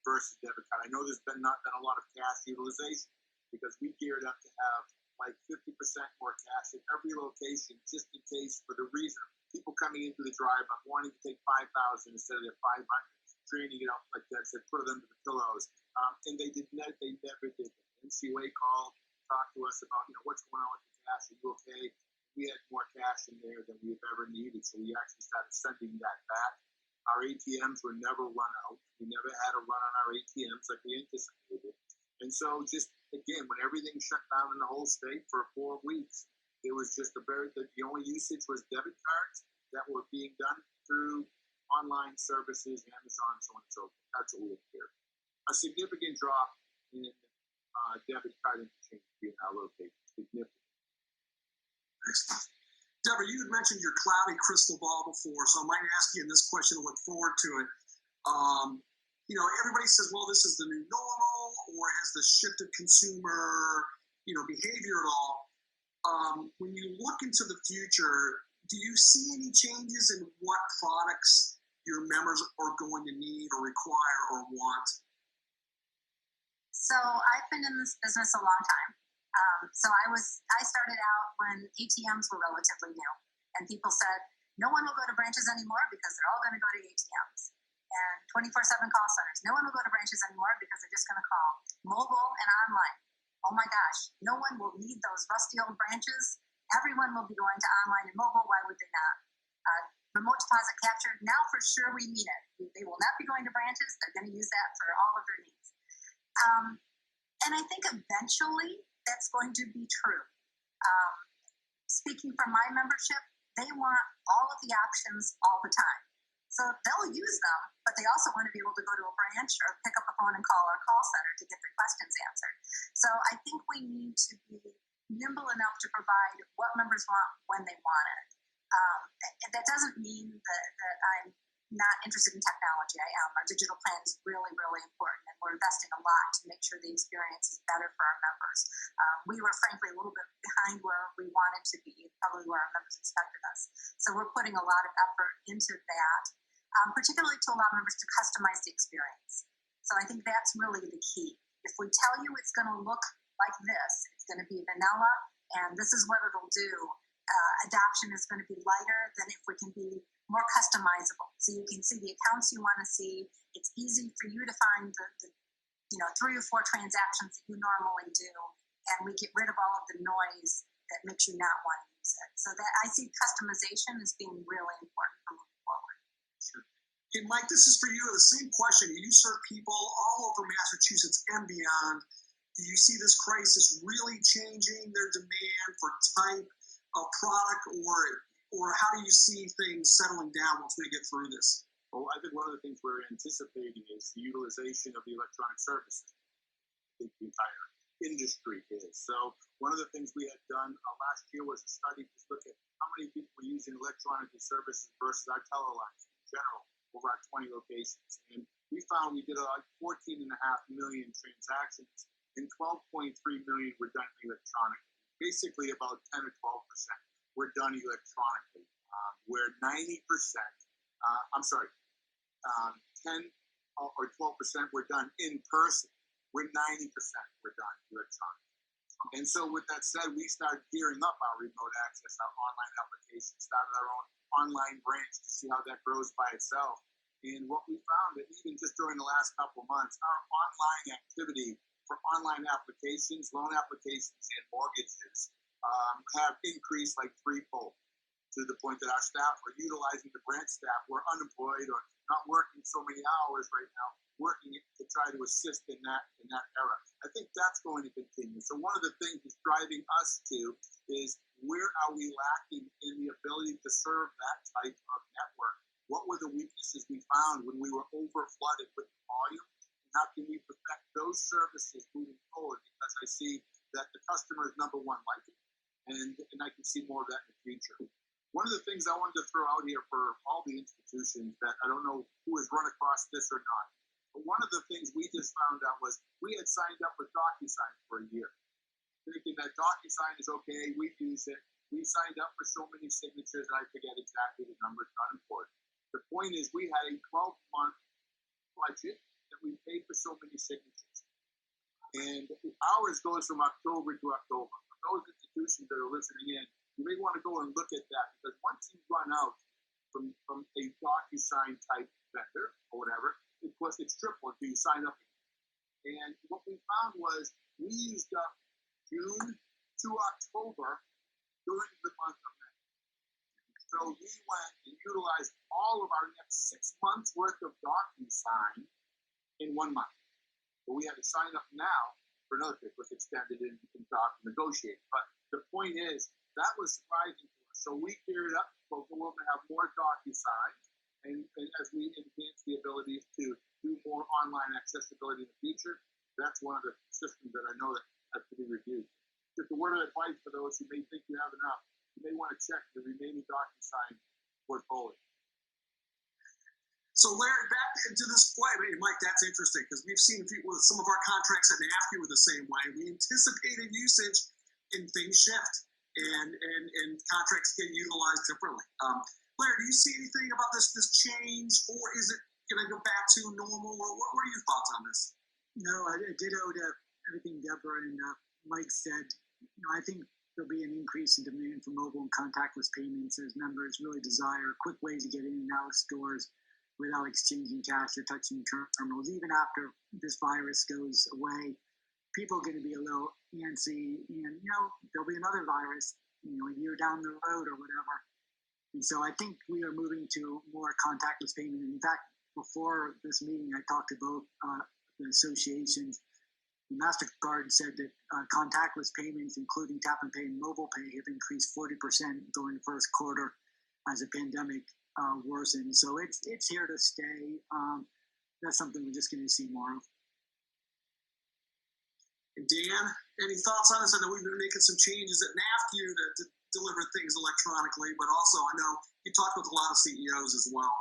versus debit card. I know there's not been a lot of cash utilization because we geared up to have like 50% more cash at every location just in case, for the reason of people coming into the drive-up wanting to take 5,000 instead of their 500, draining it out like that, said put it under the pillows. And they never did that. NCUA called, talked to us about, what's going on with the cash, are you okay? We had more cash in there than we've ever needed, so we actually started sending that back. Our ATMs were never run out. We never had a run on our ATMs like we anticipated. And so just, again, when everything shut down in the whole state for 4 weeks, it was just the only usage was debit cards that were being done through online services, Amazon, so on and so forth. That's what we hear. A significant drop in debit card interchange being allocated. Significant. Excellent. Deborah, you had mentioned your cloudy crystal ball before, so I might ask you in this question to look forward to it. Everybody says, well, this is the new normal, or has this shifted consumer, behavior at all? When you look into the future, do you see any changes in what products your members are going to need or require or want? So I've been in this business a long time. So I started out when ATMs were relatively new, and people said, no one will go to branches anymore because they're all going to go to ATMs. And 24/7 call centers, no one will go to branches anymore because they're just going to call. Mobile and online. Oh my gosh, no one will need those rusty old branches. Everyone will be going to online and mobile. Why would they not? Remote deposit capture, now for sure we need it. They will not be going to branches. They're going to use that for all of their needs. And I think eventually that's going to be true. Speaking from my membership, they want all of the options all the time. So they'll use them, but they also want to be able to go to a branch or pick up a phone and call our call center to get their questions answered. So I think we need to be nimble enough to provide what members want when they want it. That doesn't mean that I'm not interested in technology. I am. Our digital plan is really, really important, and we're investing a lot to make sure the experience is better for our members. We were frankly a little bit behind where we wanted to be, probably where our members expected us. So we're putting a lot of effort into that, particularly to allow members to customize the experience. So I think that's really the key. If we tell you it's going to look like this, it's going to be vanilla, and this is what it'll do, adoption is going to be lighter than if we can be more customizable. So you can see the accounts you want to see. It's easy for you to find the 3 or 4 transactions that you normally do, and we get rid of all of the noise that makes you not want to use it. So that I see customization as being really important for moving forward. Sure. Hey, Mike, this is for you. The same question. You serve people all over Massachusetts and beyond. Do you see this crisis really changing their demand for type of product, or how do you see things settling down once we get through this? Well, I think one of the things we're anticipating is the utilization of the electronic services. I think the entire industry is. So one of the things we had done last year was a study to look at how many people were using electronic services versus our telelines in general over our 20 locations. And we found we did like 14.5 million transactions and 12.3 million were done electronically. Basically, about 10 or 12% were done electronically, where 90%, 10 or 12% were done in person, where 90% were done electronically. And so with that said, we started gearing up our remote access, our online application, started our own online branch to see how that grows by itself. And what we found that even just during the last couple of months, our online activity for online applications, loan applications, and mortgages have increased like threefold, to the point that our staff are utilizing the branch staff who are unemployed or not working so many hours right now, working to try to assist in that era. I think that's going to continue. So one of the things that's driving us to is, where are we lacking in the ability to serve that type of network? What were the weaknesses we found when we were over flooded with volume? And how can we perfect those services moving forward? Because I see that the customer is number one liking, and I can see more of that in the future. One of the things I wanted to throw out here for all the institutions that I don't know who has run across this or not, but one of the things we just found out was we had signed up with DocuSign for a year, thinking that DocuSign is okay, we use it. We signed up for so many signatures, and I forget exactly the numbers, not important. The point is, we had a 12-month budget that we paid for so many signatures. And ours goes from October to October. For those institutions that are listening in, you may want to go and look at that, because once you run out from a DocuSign type vendor or whatever, of course it's triple until you sign up again. And what we found was we used up June to October during the month of May. So we went and utilized all of our next 6 months worth of DocuSign in 1 month. But we had to sign up now for another trip, was extended and negotiate. But the point is, that was surprising to us. So we geared up, so we're going to have more DocuSign, and as we enhance the abilities to do more online accessibility in the future, that's one of the systems that I know that has to be reviewed. Just a word of advice for those who may think you have enough, you may want to check the remaining DocuSign portfolio. So Larry, back into this play, Mike, that's interesting, because we've seen with some of our contracts at NAFCU were the same way. We anticipated usage, and things shift, and contracts get utilized differently. Larry, do you see anything about this change, or is it going to go back to normal? Or what are your thoughts on this? No, I ditto to everything Deborah and Mike said. I think there'll be an increase in demand for mobile and contactless payments as members really desire quick ways to get in and out of stores without exchanging cash or touching terminals. Even after this virus goes away, people are going to be a little antsy, and there'll be another virus, a year down the road or whatever. And so I think we are moving to more contactless payment. In fact, before this meeting, I talked to both the associations. MasterCard said that contactless payments, including tap and pay and mobile pay, have increased 40% during the first quarter as the pandemic worsened. So it's here to stay. That's something we're just going to see more of. And Dan, any thoughts on this? I know we've been making some changes at NAFCU to deliver things electronically, but also I know you talked with a lot of CEOs as well.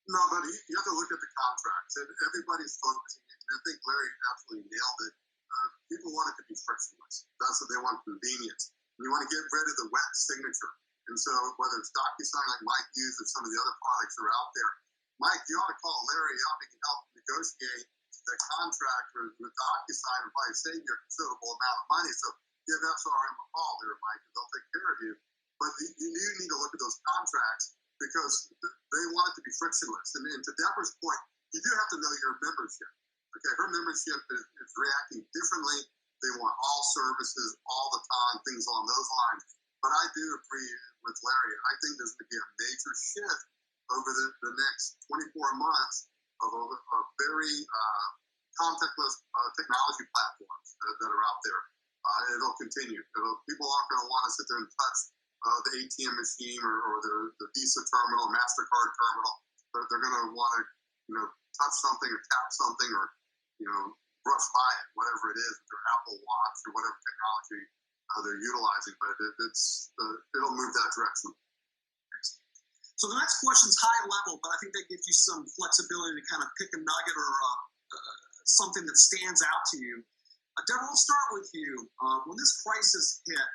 No, but you have to look at the contracts, and everybody's focusing. And I think Larry absolutely nailed it. People want it to be frictionless. That's what they want, convenience. And you want to get rid of the wet signature. And so whether it's DocuSign like Mike used or some of the other products that are out there, Mike, you ought to call Larry up. He can help negotiate the contract with DocuSign and probably save you a considerable amount of money. So give SRM a call there, Mike, and they'll take care of you. But you need to look at those contracts, because they want it to be frictionless. And to Deborah's point, you do have to know your membership. Okay, her membership is reacting differently. They want all services all the time, things along those lines. But I do agree with Larry. I think there's going to be a major shift over the next 24 months of very contactless technology platforms that are out there. And it'll continue. People aren't going to want to sit there and touch the ATM machine or the Visa terminal, MasterCard terminal. They're going to want to, touch something or tap something or, brush by it, whatever it is, with their Apple Watch or whatever technology they're utilizing. But it'll move that direction. So the next question is high level, but I think that gives you some flexibility to kind of pick a nugget or something that stands out to you. Deborah, we'll start with you. When this crisis hit,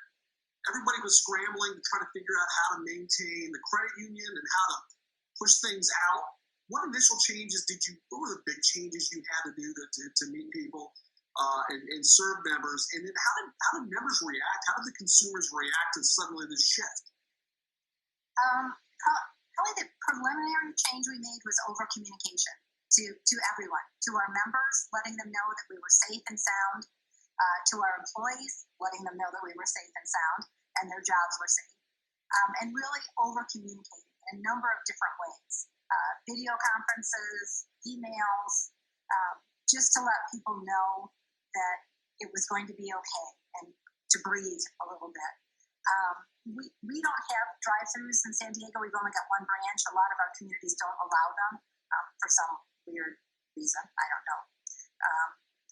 everybody was scrambling to try to figure out how to maintain the credit union and how to push things out. What initial changes what were the big changes you had to do to meet people and serve members? And then how did members react? How did the consumers react to suddenly this shift? Probably the preliminary change we made was over communication to everyone, to our members, letting them know that we were safe and sound, to our employees, letting them know that we were safe and sound and their jobs were safe, and really over communicating in a number of different ways. Video conferences, emails, just to let people know that it was going to be okay and to breathe a little bit. We don't have drive-thrus in San Diego. We've only got one branch. A lot of our communities don't allow them for some weird reason. I don't know.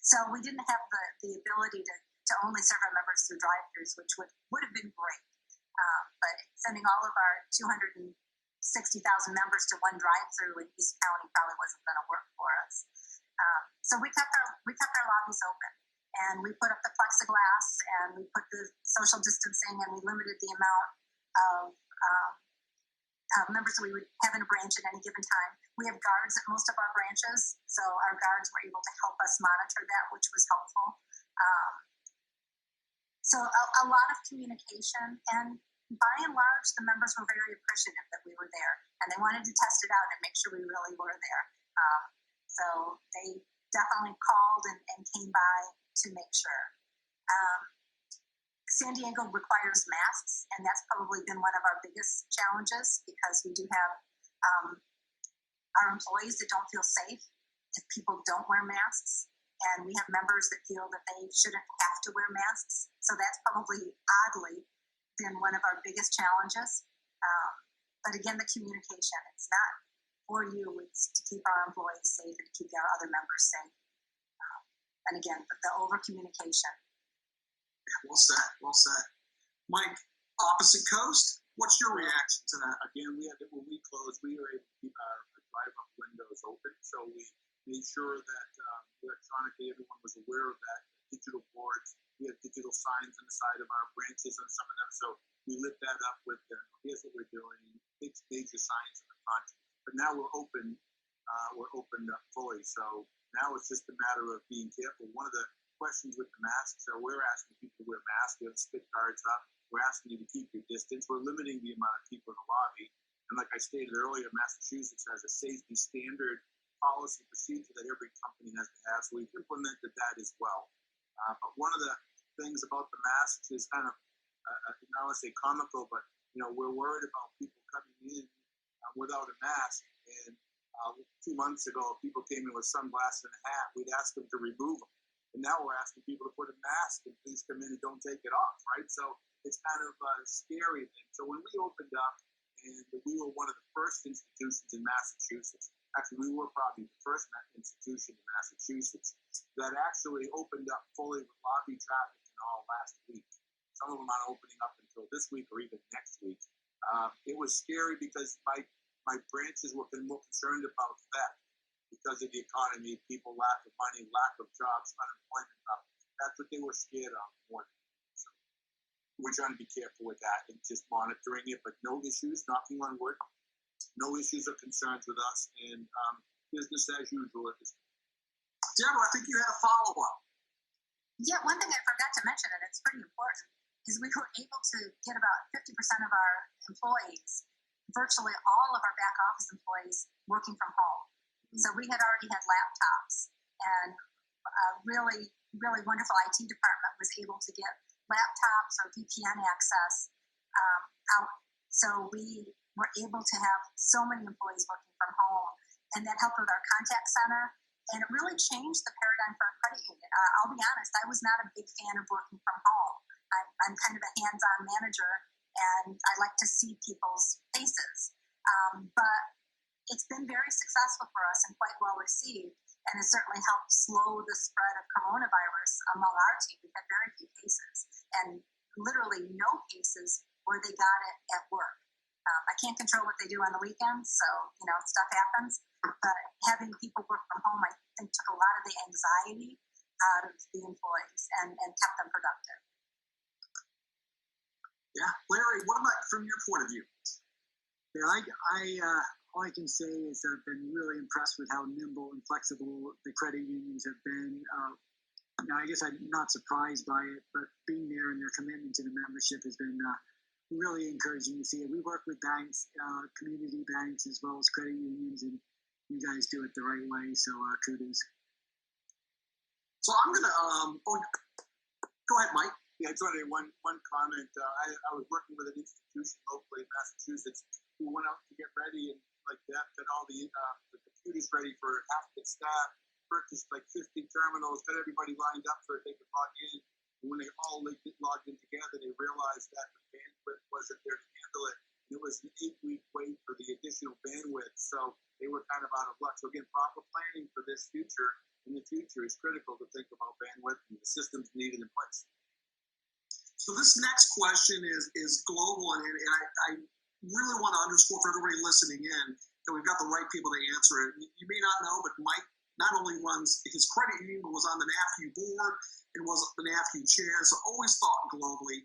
So we didn't have the ability to only serve our members through drive-thrus, which would have been great. But sending all of our 260,000 members to one drive-thru in East County probably wasn't going to work for us. So we kept our lobbies open, and we put up the plexiglass, and we put the social distancing, and we limited the amount of members that we would have in a branch at any given time. We have guards at most of our branches, so our guards were able to help us monitor that, which was helpful. So a lot of communication, and by and large, the members were very appreciative that we were there, and they wanted to test it out and make sure we really were there. So they definitely called and came by to make sure. San Diego requires masks, and that's probably been one of our biggest challenges because we do have our employees that don't feel safe if people don't wear masks, and we have members that feel that they shouldn't have to wear masks. So that's probably oddly been one of our biggest challenges. But again, the communication, it's not for you, it's to keep our employees safe and to keep our other members safe. And again, the over communication. Well said. Well said. Mike, opposite coast, what's your reaction to that? Again, when we closed, we were able to keep our drive-up windows open. So we made sure that electronically everyone was aware of that. Digital boards, we have digital signs on the side of our branches on some of them. So we lit that up with, here's what we're doing, big major signs in the front. But now we're opened up fully. So now it's just a matter of being careful. One of the questions with the masks are we're asking people to wear masks. We have spit guards up. We're asking you to keep your distance. We're limiting the amount of people in the lobby. And like I stated earlier, Massachusetts has a safety standard policy procedure that every company has to have. So we've implemented that as well. But one of the things about the masks is kind of, I don't want to say comical, but we're worried about people coming in without a mask. And 2 months ago, people came in with sunglasses and a hat. We'd ask them to remove them. And now we're asking people to put a mask and please come in and don't take it off, right? So it's kind of a scary thing. So when we opened up, and we were one of the first institutions in Massachusetts, actually we were probably the first institution in Massachusetts that actually opened up fully with lobby traffic in all last week. Some of them aren't opening up until this week or even next week. It was scary because my branches were more concerned about theft because of the economy, people, lack of money, lack of jobs, unemployment. That's what they were scared of more than anything. So we're trying to be careful with that and just monitoring it, but no issues, knocking on wood, no issues or concerns with us, and business as usual at this point. Deborah, I think you had a follow-up. Yeah, one thing I forgot to mention, and it's pretty important, is we were able to get about 50% of our employees, virtually all of our back office employees, working from home. So we had already had laptops, and a really, really wonderful IT department was able to get laptops or VPN access out. So we were able to have so many employees working from home, and that helped with our contact center. And it really changed the paradigm for our credit union. I'll be honest, I was not a big fan of working from home. I'm kind of a hands-on manager, and I like to see people's faces. But it's been very successful for us and quite well received, and it certainly helped slow the spread of coronavirus among our team. We've had very few cases, and literally no cases where they got it at work. I can't control what they do on the weekends, so stuff happens. But having people work from home, I think, took a lot of the anxiety out of the employees and kept them productive. Yeah, Larry, what about from your point of view? Yeah, all I can say is I've been really impressed with how nimble and flexible the credit unions have been. Now, I guess I'm not surprised by it, but being there and their commitment to the membership has been really encouraging to see it. We work with banks, community banks, as well as credit unions, and you guys do it the right way, so kudos. So I'm going to, go ahead, Mike. Yeah, I just wanted one comment. I was working with an institution locally in Massachusetts who went out to get ready and like that, got all the computers ready for half the staff, purchased like 50 terminals, got everybody lined up so that they could log in. And when they all logged in together, they realized that the bandwidth wasn't there to handle it. And it was an 8-week wait for the additional bandwidth. So they were kind of out of luck. So again, proper planning for this future in the future is critical to think about bandwidth and the systems needed in place. So this next question is global, and I really want to underscore for everybody listening in that we've got the right people to answer it. You may not know, but Mike not only runs his credit union, but was on the NAFCU board and was the NAFCU chair, so always thought globally.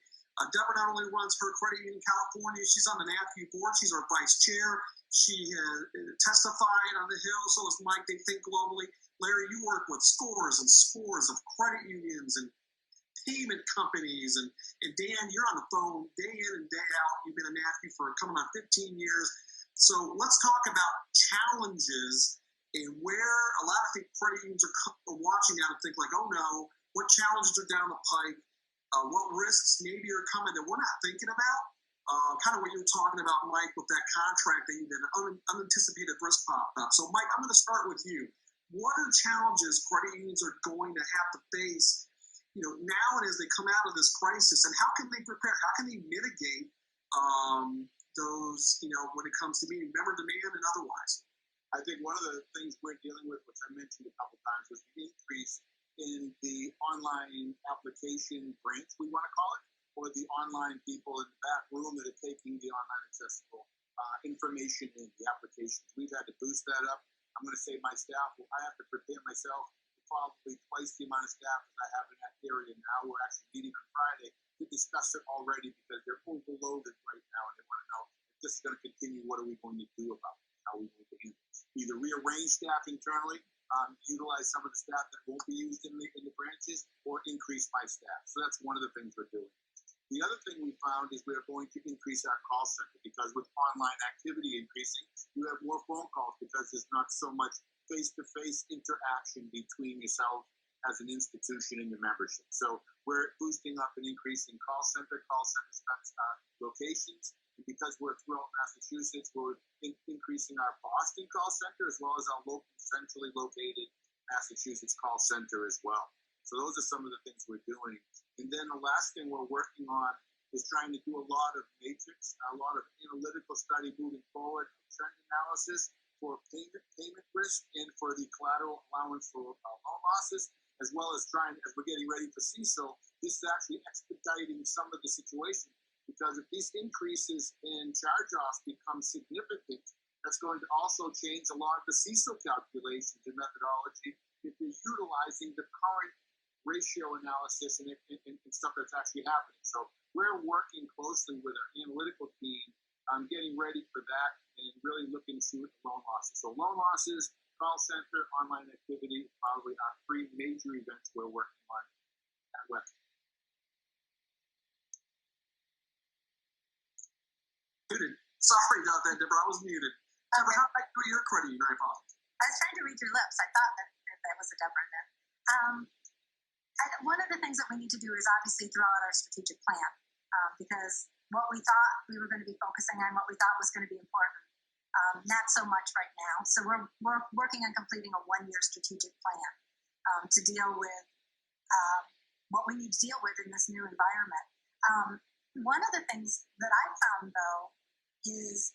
Deborah not only runs her credit union in California, she's on the NAFCU board, she's our vice chair. She has testified on the Hill, so is Mike. They think globally. Larry, you work with scores and scores of credit unions and payment companies, and Dan, you're on the phone day in and day out. You've been a NAFCU for coming on 15 years. So let's talk about challenges and where a lot of credit unions are watching out and think like, oh no, what challenges are down the pike? What risks maybe are coming that we're not thinking about? Kind of what you were talking about, Mike, with that contract that you've been unanticipated risk popped up. So, Mike, I'm going to start with you. What are challenges credit unions are going to have to face, now and as they come out of this crisis, and how can they prepare? How can they mitigate those, when it comes to meeting member demand and otherwise? I think one of the things we're dealing with, which I mentioned a couple times, was the increase in the online application branch, we want to call it, or the online people in the back room that are taking the online accessible information in the applications. We've had to boost that up. I'm going to say my staff, I have to prepare myself probably twice the amount of staff that I have in that area now. We're actually meeting on Friday to discuss it already because they're overloaded right now and they want to know if this is going to continue, what are we going to do about it? How we going to handle it? Either rearrange staff internally, utilize some of the staff that won't be used in the branches, or increase my staff. So that's one of the things we're doing. The other thing we found is we're going to increase our call center because with online activity increasing, you have more phone calls because there's not so much face-to-face interaction between yourself as an institution and your membership. So we're boosting up and increasing call center locations. And because we're throughout Massachusetts, we're increasing our Boston call center as well as our local centrally located Massachusetts call center as well. So those are some of the things we're doing. And then the last thing we're working on is trying to do a lot of matrix, a lot of analytical study moving forward, trend analysis for payment risk and for the collateral allowance for loan losses, as well as as we're getting ready for CECL, this is actually expediting some of the situation. Because if these increases in charge-offs become significant, that's going to also change a lot of the CECL calculations and methodology if you're utilizing the current ratio analysis and stuff that's actually happening. So we're working closely with our analytical team on getting ready for that and really looking to see what the loan losses. So loan losses, call center, online activity, probably our 3 major events we're working on at West. Muted. Sorry about that, Deborah. I was muted. How about your credit union? I apologize. I was trying to read your lips. I thought that was a Deborah there. One of the things that we need to do is obviously throw out our strategic plan because what we thought we were going to be focusing on, what we thought was going to be important, not so much right now. So we're working on completing a 1-year strategic plan to deal with what we need to deal with in this new environment. One of the things that I found, though, is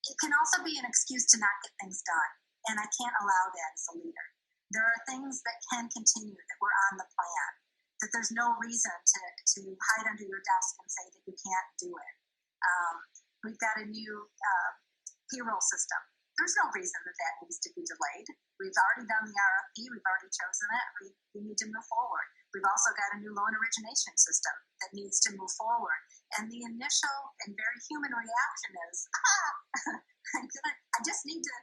it can also be an excuse to not get things done, and I can't allow that as a leader. There are things that can continue that were on the plan, that there's no reason to hide under your desk and say that you can't do it. We've got a new payroll system. There's no reason that needs to be delayed. We've already done the RFP. We've already chosen it. We need to move forward. We've also got a new loan origination system that needs to move forward. And the initial and very human reaction is, I just need to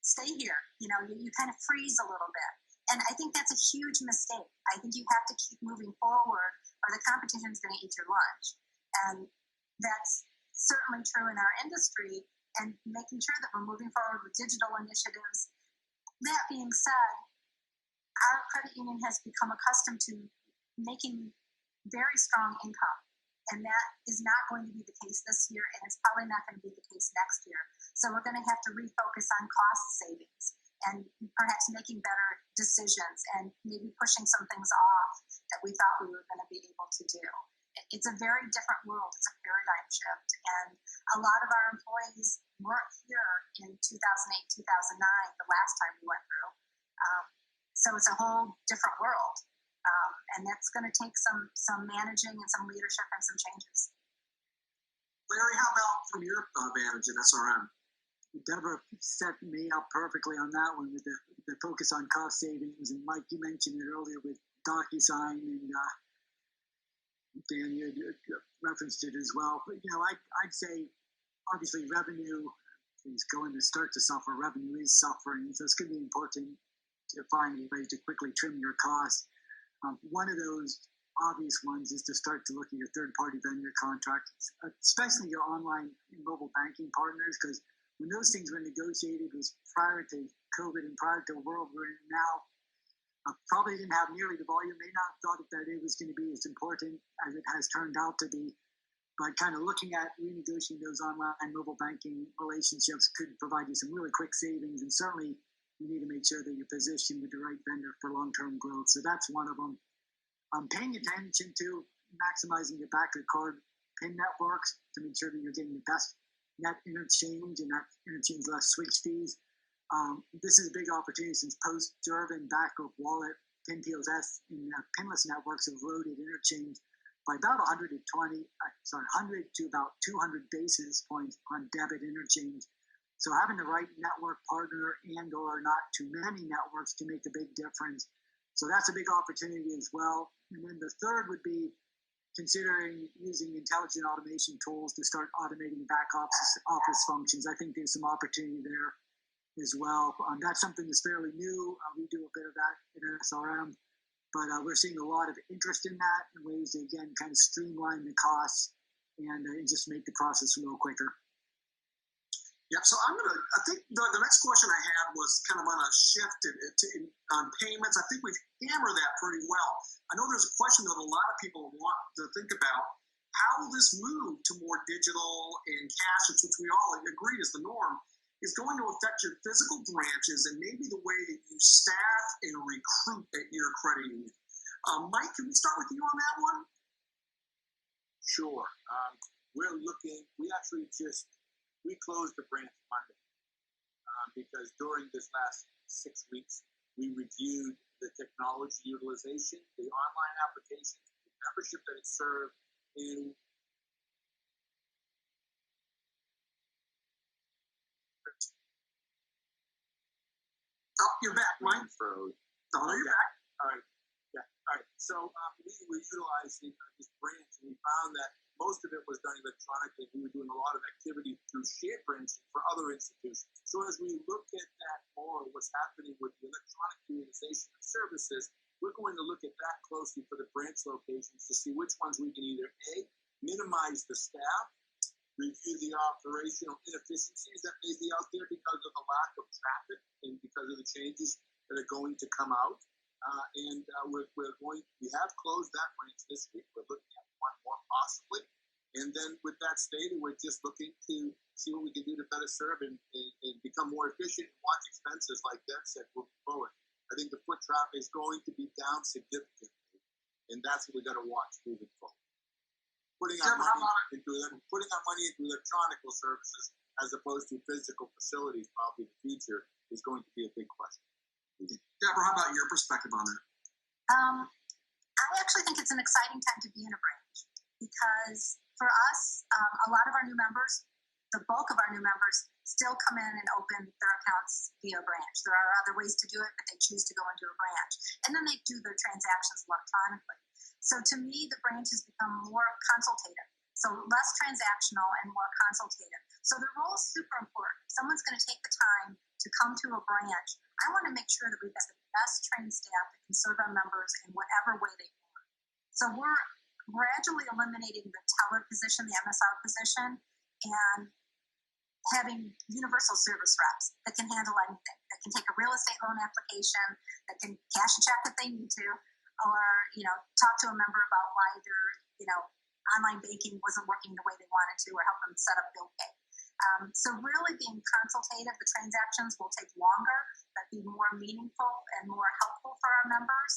stay here. You kind of freeze a little bit. And I think that's a huge mistake. I think you have to keep moving forward or the competition is going to eat your lunch. And that's certainly true in our industry, and making sure that we're moving forward with digital initiatives. That being said, our credit union has become accustomed to making very strong income, and that is not going to be the case this year, and it's probably not going to be the case next year. So we're going to have to refocus on cost savings and perhaps making better decisions and maybe pushing some things off that we thought we were going to be able to do. It's a very different world. It's a paradigm shift. And a lot of our employees weren't here in 2008, 2009, the last time we went through. So it's a whole different world. And that's going to take some managing and some leadership and some changes. Larry, how about from your vantage at SRM? Deborah set me up perfectly on that one with the focus on cost savings. And Mike, you mentioned it earlier with DocuSign, and Dan, you referenced it as well. But, I'd say obviously revenue is going to start to suffer. Revenue is suffering. So it's going to be important to find a way to quickly trim your costs. One of those obvious ones is to start to look at your third-party vendor contracts, especially your online and mobile banking partners, because when those things were negotiated, it was prior to COVID and prior to the world we're in now. Probably didn't have nearly the volume. May not have thought that it was going to be as important as it has turned out to be. But kind of looking at renegotiating those online and mobile banking relationships could provide you some really quick savings. And certainly you need to make sure that you're positioned with the right vendor for long-term growth. So that's one of them. Paying attention to maximizing your backer card PIN networks to make sure that you're getting the best net interchange and that interchange less switch fees. This is a big opportunity since post-Durbin backup wallet PIN POS and pinless networks have eroded interchange by about 100 to about 200 basis points on debit interchange. So having the right network partner and or not too many networks can make a big difference. So that's a big opportunity as well. And then the third would be considering using intelligent automation tools to start automating back office functions. I think there's some opportunity there as well. That's something that's fairly new. We do a bit of that in SRM, but we're seeing a lot of interest in that and ways to, again, kind of streamline the costs and just make the process a little quicker. Yep. So I think the next question I had was kind of on a shift on payments. I think we've hammered that pretty well. I know there's a question that a lot of people want to think about. How will this move to more digital and cashless, which we all agree is the norm, is going to affect your physical branches and maybe the way that you staff and recruit at your credit union. Mike, can we start with you on that one? Sure. We closed the branch Monday because during this last 6 weeks, we reviewed the technology utilization, the online applications, the membership that it served, and you're back, Mike. Froze. You're back. All right. Yeah. All right. So we were utilizing this branch, and we found that most of it was done electronically. We were doing a lot of activity through shared branches for other institutions. So as we look at that more, what's happening with the electronic utilization of services, we're going to look at that closely for the branch locations to see which ones we can either A, minimize the staff, review the operational inefficiencies that may be out there because of the lack of traffic and because of the changes that are going to come out. We have closed that branch this week. We're looking at one more possibly. And then with that stated, we're just looking to see what we can do to better serve and become more efficient and watch expenses like Deb said moving forward. I think the foot traffic is going to be down significantly, and that's what we got to watch moving forward. Putting our money into electronic services as opposed to physical facilities probably in the future is going to be a big question. Deborah, how about your perspective on that? I actually think it's an exciting time to be in a branch because for us, a lot of our new members, the bulk of our new members, still come in and open their accounts via branch. There are other ways to do it, but they choose to go into a branch. And then they do their transactions electronically. So to me, the branch has become more consultative. So less transactional and more consultative. So the role is super important. If someone's going to take the time to come to a branch, I want to make sure that we've got the best trained staff that can serve our members in whatever way they want. So we're gradually eliminating the teller position, the MSR position, and having universal service reps that can handle anything, that can take a real estate loan application, that can cash a check if they need to, or, talk to a member about why their, online banking wasn't working the way they wanted to, or help them set up bill pay. So really being consultative, the transactions will take longer, but be more meaningful and more helpful for our members.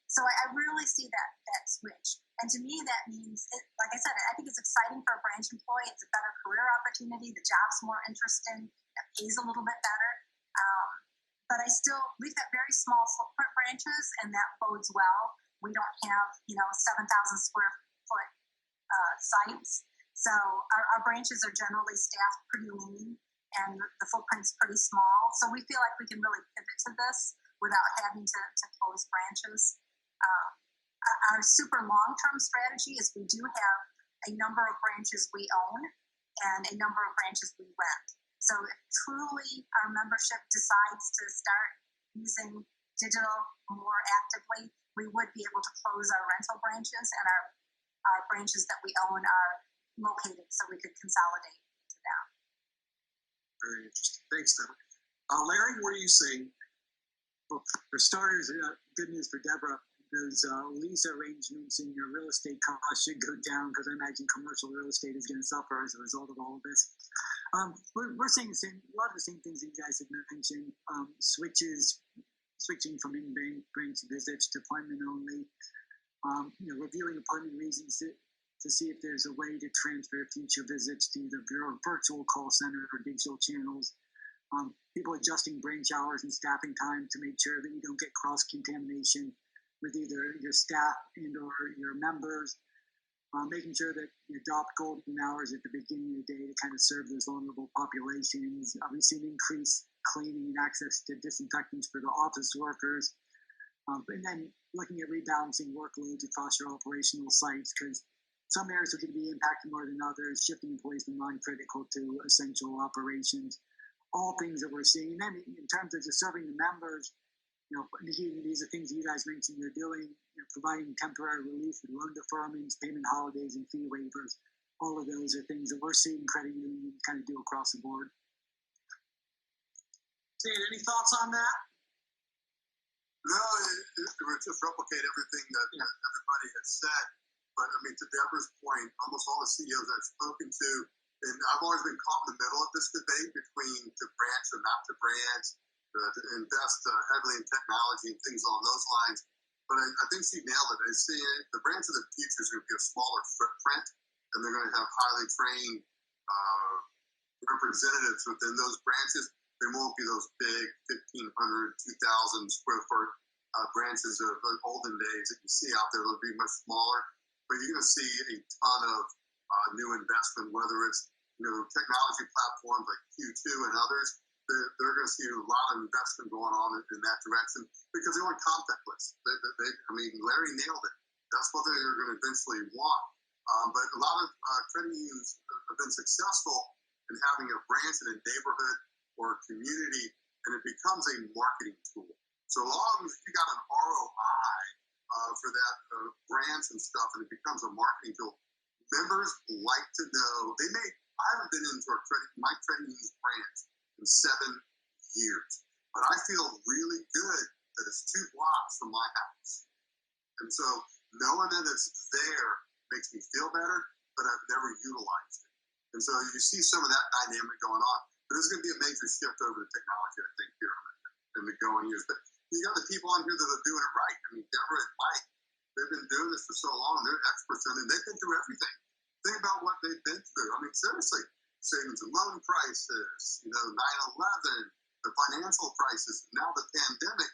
So I really see that switch. And to me, that means, like I said, I think it's exciting for a branch employee. It's a better career opportunity. The job's more interesting. It pays a little bit better. But we've got very small footprint branches, and that bodes well. We don't have, 7,000 square foot sites. So our branches are generally staffed pretty lean, and the footprint's pretty small. So we feel like we can really pivot to this without having to close branches. Our super long-term strategy is we do have a number of branches we own and a number of branches we rent. So if truly our membership decides to start using digital more actively, we would be able to close our rental branches, and our branches that we own are located so we could consolidate into them. Very interesting. Thanks, Deborah. Larry, what are you seeing? Well, for starters, good news for Deborah. Those lease arrangements in your real estate costs should go down, because I imagine commercial real estate is going to suffer as a result of all of this. We're seeing a lot of the same things that you guys have mentioned. Switching from in-bank branch visits to appointment only. Reviewing appointment reasons to see if there's a way to transfer future visits to either your virtual call center or digital channels. People adjusting branch hours and staffing time to make sure that you don't get cross-contamination with either your staff and or your members, making sure that you adopt golden hours at the beginning of the day to kind of serve those vulnerable populations. We've seen increased cleaning and access to disinfectants for the office workers, and then looking at rebalancing workloads across your operational sites, because some areas are going to be impacted more than others, shifting employees from non-critical to essential operations, all things that we're seeing. And then in terms of just serving the members, these are things that you guys mentioned you're doing, providing temporary relief with loan deferments, payment holidays, and fee waivers. All of those are things that we're seeing credit unions kind of do across the board. Dan, any thoughts on that? No, it would just replicate everything that everybody has said. But to Deborah's point, almost all the CEOs I've spoken to, and I've always been caught in the middle of this debate between to branch or not to branch, to invest heavily in technology and things along those lines. But I think she nailed it. I see the branch of the future is going to be a smaller footprint, and they're going to have highly trained representatives within those branches. They won't be those big 1,500, 2,000 square foot branches of olden days that you see out there. They'll be much smaller. But you're going to see a ton of new investment, whether it's technology platforms like Q2 and others. They're going to see a lot of investment going on in that direction, because they want contactless. Larry nailed it. That's what they're going to eventually want. But a lot of credit unions have been successful in having a branch in a neighborhood or a community, and it becomes a marketing tool. So long as you got an ROI for that branch and stuff, and it becomes a marketing tool, members like to know. I haven't been into my credit union's branch in 7 years, but I feel really good that it's 2 blocks from my house. And so knowing that it's there makes me feel better, but I've never utilized it. And so you see some of that dynamic going on. But there's going to be a major shift over to technology, I think, here in the going years. But you got the people on here that are doing it right. Deborah and Mike, they've been doing this for so long. They're experts in it. They've been through everything. Think about what they've been through. Seriously, savings and loan prices, 9/11, the financial crisis, now the pandemic.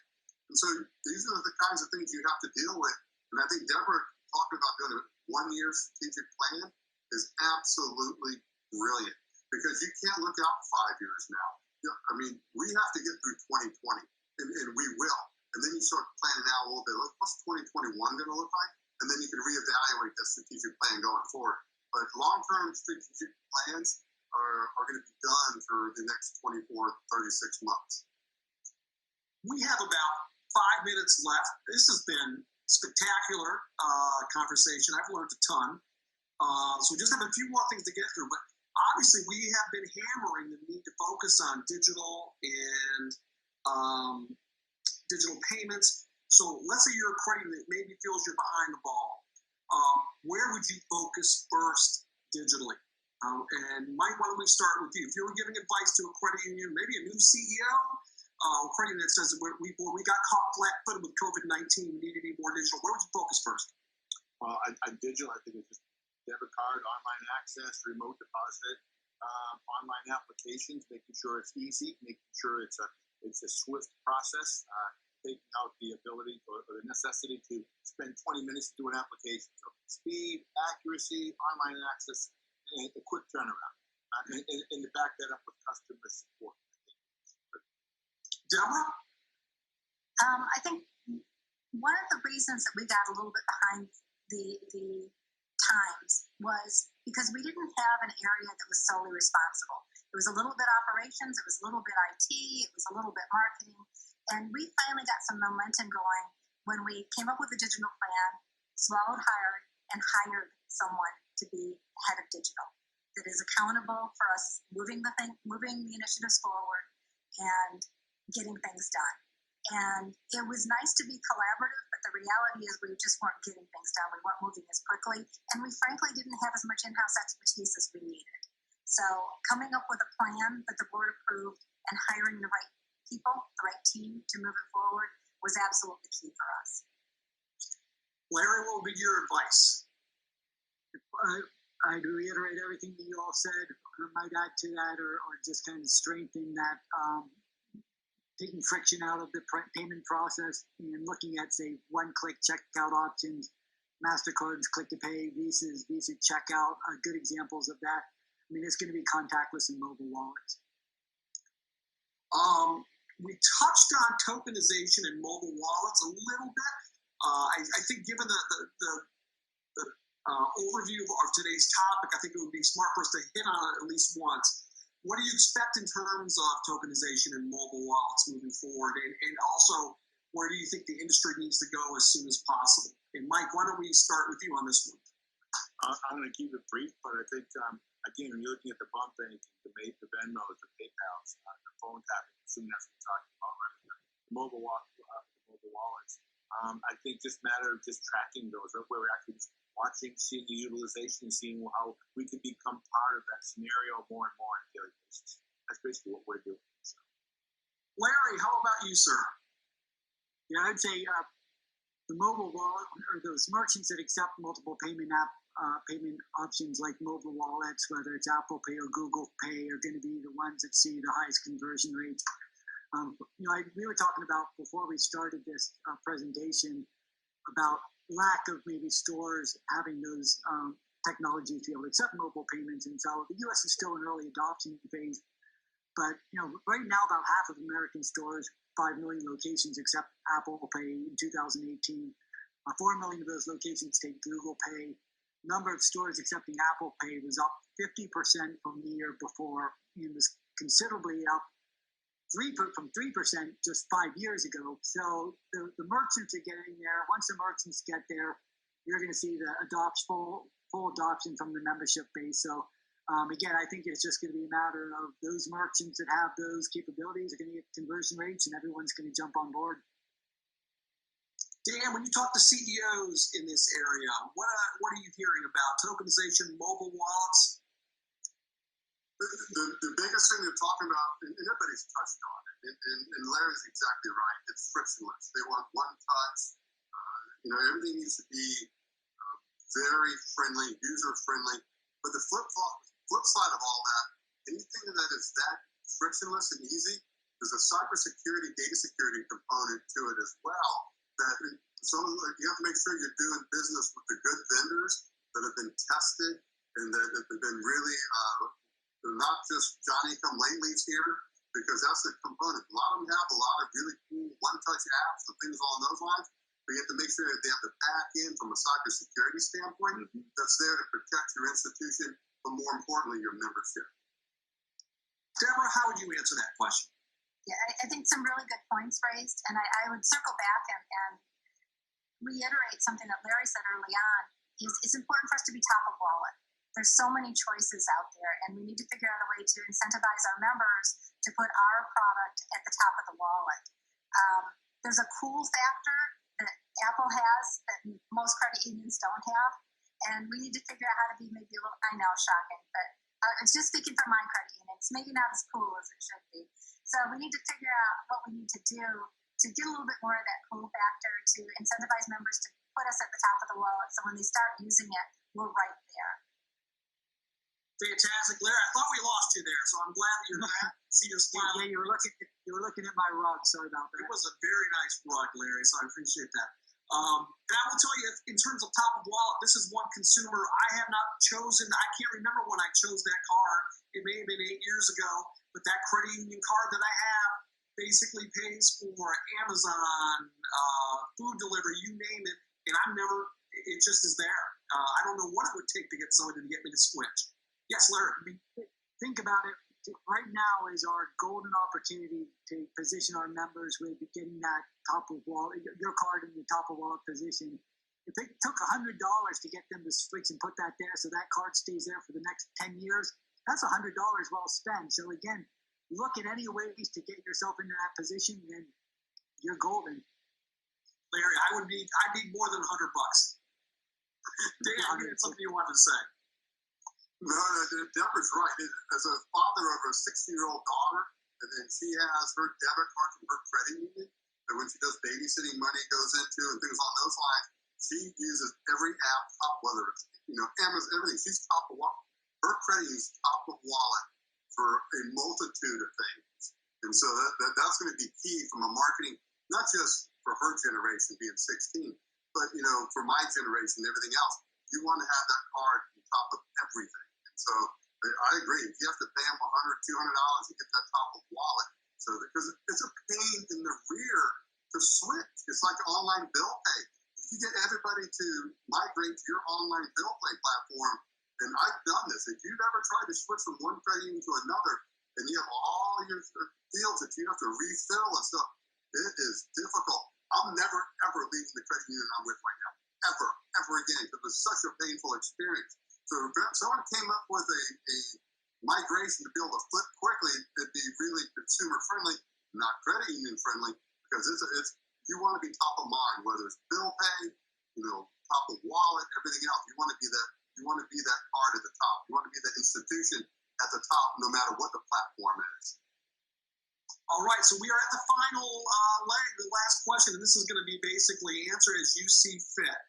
And so these are the kinds of things you have to deal with. And I think Deborah talked about doing a 1-year strategic plan is absolutely brilliant because you can't look out 5 years now. I mean, we have to get through 2020, and we will. And then you start planning out a little bit. What's 2021 going to look like? And then you can reevaluate that strategic plan going forward. But long-term strategic plans are going to be done for the next 24, 36 months. We have about 5 minutes left. This has been spectacular conversation. I've learned a ton. So we just have a few more things to get through. But obviously, we have been hammering the need to focus on digital and digital payments. So let's say you're a credit that maybe feels you're behind the ball. Where would you focus first digitally? And Mike, why don't we start with you? If you were giving advice to a credit union, maybe a new CEO, credit union that says we got caught flat-footed with COVID-19, we need to be more digital. Where would you focus first? Digital, I think it's just debit card, online access, remote deposit, online applications, making sure it's easy, making sure it's a swift process, taking out the ability or the necessity to spend 20 minutes to do an application. So speed, accuracy, online access, and a quick turnaround. And to back that up with customer support. Deborah? I think one of the reasons that we got a little bit behind the times was because we didn't have an area that was solely responsible. It was a little bit operations, it was a little bit IT, it was a little bit marketing, and we finally got some momentum going when we came up with a digital plan, swallowed hard, and hired someone to be head of digital that is accountable for us moving the initiatives forward and getting things done. And it was nice to be collaborative, but the reality is we just weren't getting things done. We weren't moving as quickly, and we frankly didn't have as much in-house expertise as we needed. So coming up with a plan that the board approved and hiring the right people, the right team to move it forward was absolutely key for us. Larry, what would be your advice? I'd reiterate everything that you all said. I might add to that or just kind of strengthen that taking friction out of the payment process and looking at, say, one-click checkout options, MasterCards, click-to-pay, Visa checkout are good examples of that. I mean, it's going to be contactless and mobile wallets. We touched on tokenization and mobile wallets a little bit. I think given the overview of today's topic, I think it would be smart for us to hit on it at least once. What do you expect in terms of tokenization and mobile wallets moving forward? And also, where do you think the industry needs to go as soon as possible? And Mike, why don't we start with you on this one? I'm going to keep it brief, but I think, again, when you're looking at the bump banking, the Venmos, the PayPals, the phone tapping, assuming that's what we're talking about, right? The mobile wallets. I think just matter of just tracking those, right? Where we're actually just watching, seeing the utilization, seeing how we can become part of that scenario more and more on a daily basis. That's basically what we're doing. So. Larry, how about you, sir? Yeah, I'd say the mobile wallet or those merchants that accept multiple payment options like mobile wallets, whether it's Apple Pay or Google Pay, are going to be the ones that see the highest conversion rates. We were talking about before we started this presentation about lack of maybe stores having those technology to be able to accept mobile payments, and so the U.S. is still in early adoption phase. But right now, about half of American stores, 5 million locations, accept Apple Pay in 2018. 4 million of those locations take Google Pay. Number of stores accepting Apple Pay was up 50% from the year before, and was considerably up from 3% just 5 years ago. So the merchants are getting there. Once the merchants get there, you're going to see the full adoption from the membership base. So again, I think it's just going to be a matter of those merchants that have those capabilities are going to get conversion rates, and everyone's going to jump on board. Dan, when you talk to CEOs in this area, what are you hearing about tokenization, mobile wallets? The biggest thing they're talking about, and everybody's touched on it, and Larry's exactly right, it's frictionless. They want one touch. Everything needs to be very friendly, user-friendly. But the flip side of all that, anything that is that frictionless and easy, there's a cybersecurity, data security component to it as well. That you have to make sure you're doing business with the good vendors that have been tested and that have been really they're not just Johnny-come-latelys here, because that's a component. A lot of them have a lot of really cool one-touch apps and things along those lines, but you have to make sure that they have the back end from a cybersecurity standpoint that's there to protect your institution, but more importantly, your membership. Deborah, how would you answer that question? Yeah, I think some really good points raised, and I would circle back and reiterate something that Larry said early on. It's important for us to be top of wallet. There's so many choices out there, and we need to figure out a way to incentivize our members to put our product at the top of the wallet. There's a cool factor that Apple has that most credit unions don't have, and we need to figure out how to be maybe a little, I know, shocking, but it's just speaking for my credit union. It's maybe not as cool as it should be. So we need to figure out what we need to do to get a little bit more of that cool factor, to incentivize members to put us at the top of the wallet, so when they start using it, we're right there. Fantastic, Larry. I thought we lost you there, so I'm glad that you're back. See your smile. Yeah, you were looking at my rug. Sorry about that. It was a very nice rug, Larry, so I appreciate that. And I will tell you, in terms of top of wallet, this is one consumer I have not chosen. I can't remember when I chose that card. It may have been 8 years ago, but that credit union card that I have basically pays for Amazon, food delivery, you name it, and it just is there. I don't know what it would take to get somebody to get me to switch. Yes, Larry. Think about it. Right now is our golden opportunity to position our members with getting that top of wallet, your card in the top of wallet position. If it took $100 to get them to switch and put that there so that card stays there for the next 10 years, that's $100 well spent. So again, look at any ways to get yourself into that position, and you're golden. Larry, I'd need more than $100. Dan, you had something you wanted to say. No, Deborah's right. As a father of a 60-year-old daughter, and then she has her debit card from her credit union that when she does babysitting money goes into and things along those lines, she uses every app whether it's Amazon, everything. She's top of wallet. Her credit union is top of wallet for a multitude of things, and so that's going to be key from a marketing, not just for her generation being 16, but for my generation and everything else. You want to have that card on top of everything. So I agree. If you have to pay them $100, $200 to get that top of wallet, so because it's a pain in the rear to switch. It's like online bill pay. If you get everybody to migrate to your online bill pay platform, and I've done this. If you've ever tried to switch from one credit union to another, and you have all your deals that you have to refill and stuff, it is difficult. I'm never ever leaving the credit union I'm with right now, ever again, because it was such a painful experience. So if someone came up with a migration to be able to flip quickly, it'd be really consumer friendly, not credit union friendly, because it's you want to be top of mind, whether it's bill pay, top of wallet, everything else. You want to be that. You want to be that card at the top. You want to be that institution at the top, no matter what the platform is. All right, so we are at the final leg, the last question, and this is going to be basically answer as you see fit.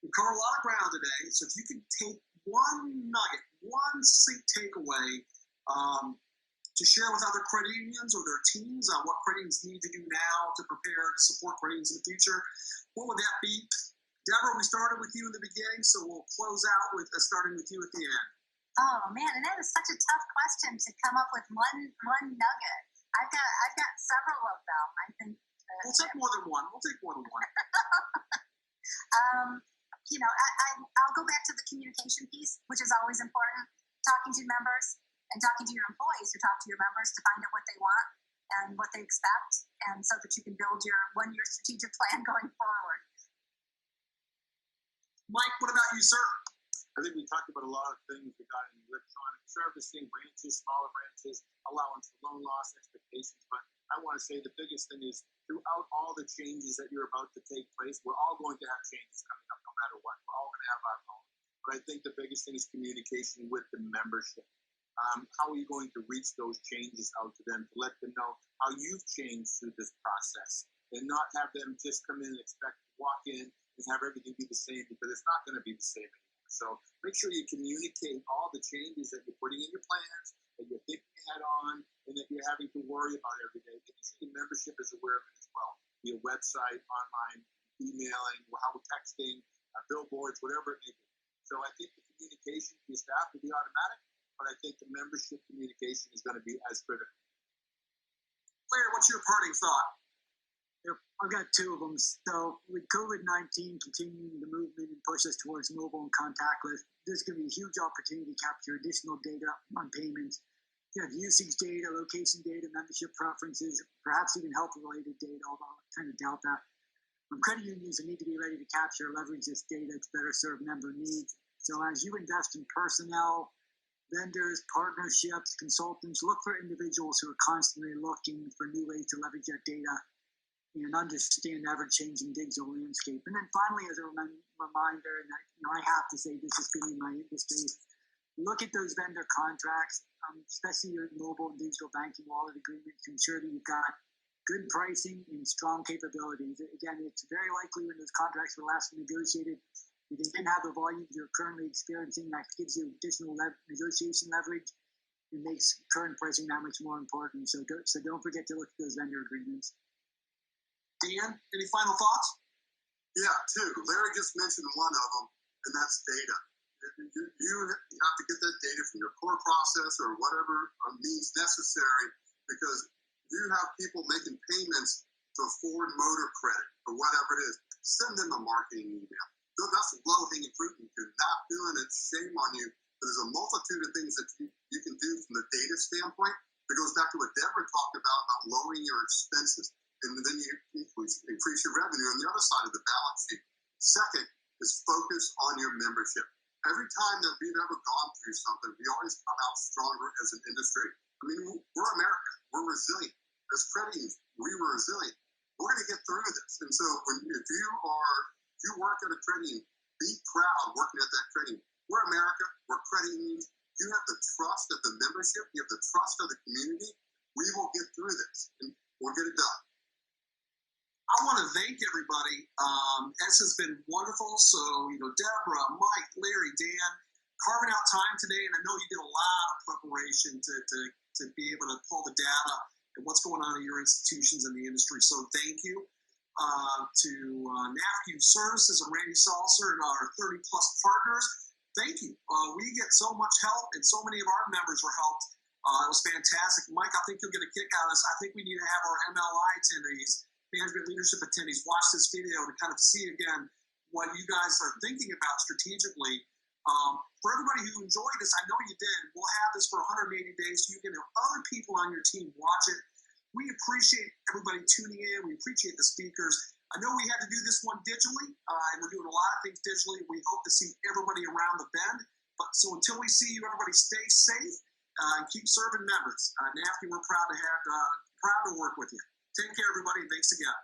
We covered a lot of ground today, so if you could take one nugget, one succinct takeaway to share with other credit unions or their teams on what credit unions need to do now to prepare to support credit unions in the future, what would that be? Deborah, we started with you in the beginning, so we'll close out with starting with you at the end. Oh man, and that is such a tough question to come up with one nugget. I've got several of them. I think we'll take more than one. I'll go back to the communication piece, which is always important. Talking to members and talking to your employees who talk to your members to find out what they want and what they expect, and so that you can build your one-year strategic plan going forward. Mike, what about you, sir? I think we talked about a lot of things regarding electronic servicing, branches, smaller branches, allowance for loan loss expectations. But I want to say the biggest thing is throughout all the changes that you're about to take place, we're all going to have changes coming up no matter what. We're all going to have our own. But I think the biggest thing is communication with the membership. How are you going to reach those changes out to them to let them know how you've changed through this process and not have them just come in and expect to walk in and have everything be the same, because it's not going to be the same anymore. So make sure you communicate all the changes that you're putting in your plans, that you're thinking ahead on, and that you're having to worry about every day. Making sure the membership is aware of it as well, via website, online, emailing, how we're texting, billboards, whatever it may be. So I think the communication to your staff will be automatic, but I think the membership communication is going to be as critical. Larry, what's your parting thought? Yep, I've got two of them. So with COVID-19 continuing the movement and push us towards mobile and contactless, there's going to be a huge opportunity to capture additional data on payments. You have usage data, location data, membership preferences, perhaps even health-related data, although I kind of doubt that. Credit unions need to be ready to capture and leverage this data to better serve member needs. So as you invest in personnel, vendors, partnerships, consultants, look for individuals who are constantly looking for new ways to leverage that data and understand the ever-changing digital landscape. And then finally, as a reminder, and I have to say this has been in my industry, look at those vendor contracts, especially your mobile and digital banking wallet agreement, to ensure that you've got good pricing and strong capabilities. Again, it's very likely when those contracts were last negotiated, you didn't have the volumes you're currently experiencing. That gives you additional negotiation leverage and makes current pricing that much more important. So don't forget to look at those vendor agreements. Dan, any final thoughts? Yeah, two. Larry just mentioned one of them, and that's data. You have to get that data from your core process or whatever means necessary, because you have people making payments to Ford Motor Credit or whatever it is. Send them a marketing email. That's low-hanging fruit. If you're not doing it, shame on you. There's a multitude of things that you can do from the data standpoint. It goes back to what Deborah talked about lowering your expenses, and then you increase your revenue on the other side of the balance sheet. Second is focus on your membership. Every time that we've ever gone through something, we always come out stronger as an industry. I mean, we're American. We're resilient. As credit unions, we were resilient. We're going to get through this. And so if you work at a credit union, be proud working at that credit union. We're America. We're credit unions. You have the trust of the membership. You have the trust of the community. We will get through this, and we'll get it done. I want to thank everybody. This has been wonderful. So, Deborah, Mike, Larry, Dan, carving out time today, and I know you did a lot of preparation to be able to pull the data and what's going on in your institutions and the industry. So thank you to NAFCU Services and Randy Salser and our 30-plus partners. Thank you. We get so much help, and so many of our members were helped. It was fantastic. Mike, I think you'll get a kick out of this. I think we need to have our MLI attendees, management leadership attendees, watch this video to kind of see again what you guys are thinking about strategically. For everybody who enjoyed this, I know you did. We'll have this for 180 days so you can have other people on your team watch it. We appreciate everybody tuning in. We appreciate the speakers. I know we had to do this one digitally, and we're doing a lot of things digitally. We hope to see everybody around the bend. But so until we see you, everybody stay safe and keep serving members. NAFCU, we're proud to work with you. Take care, everybody. Thanks again.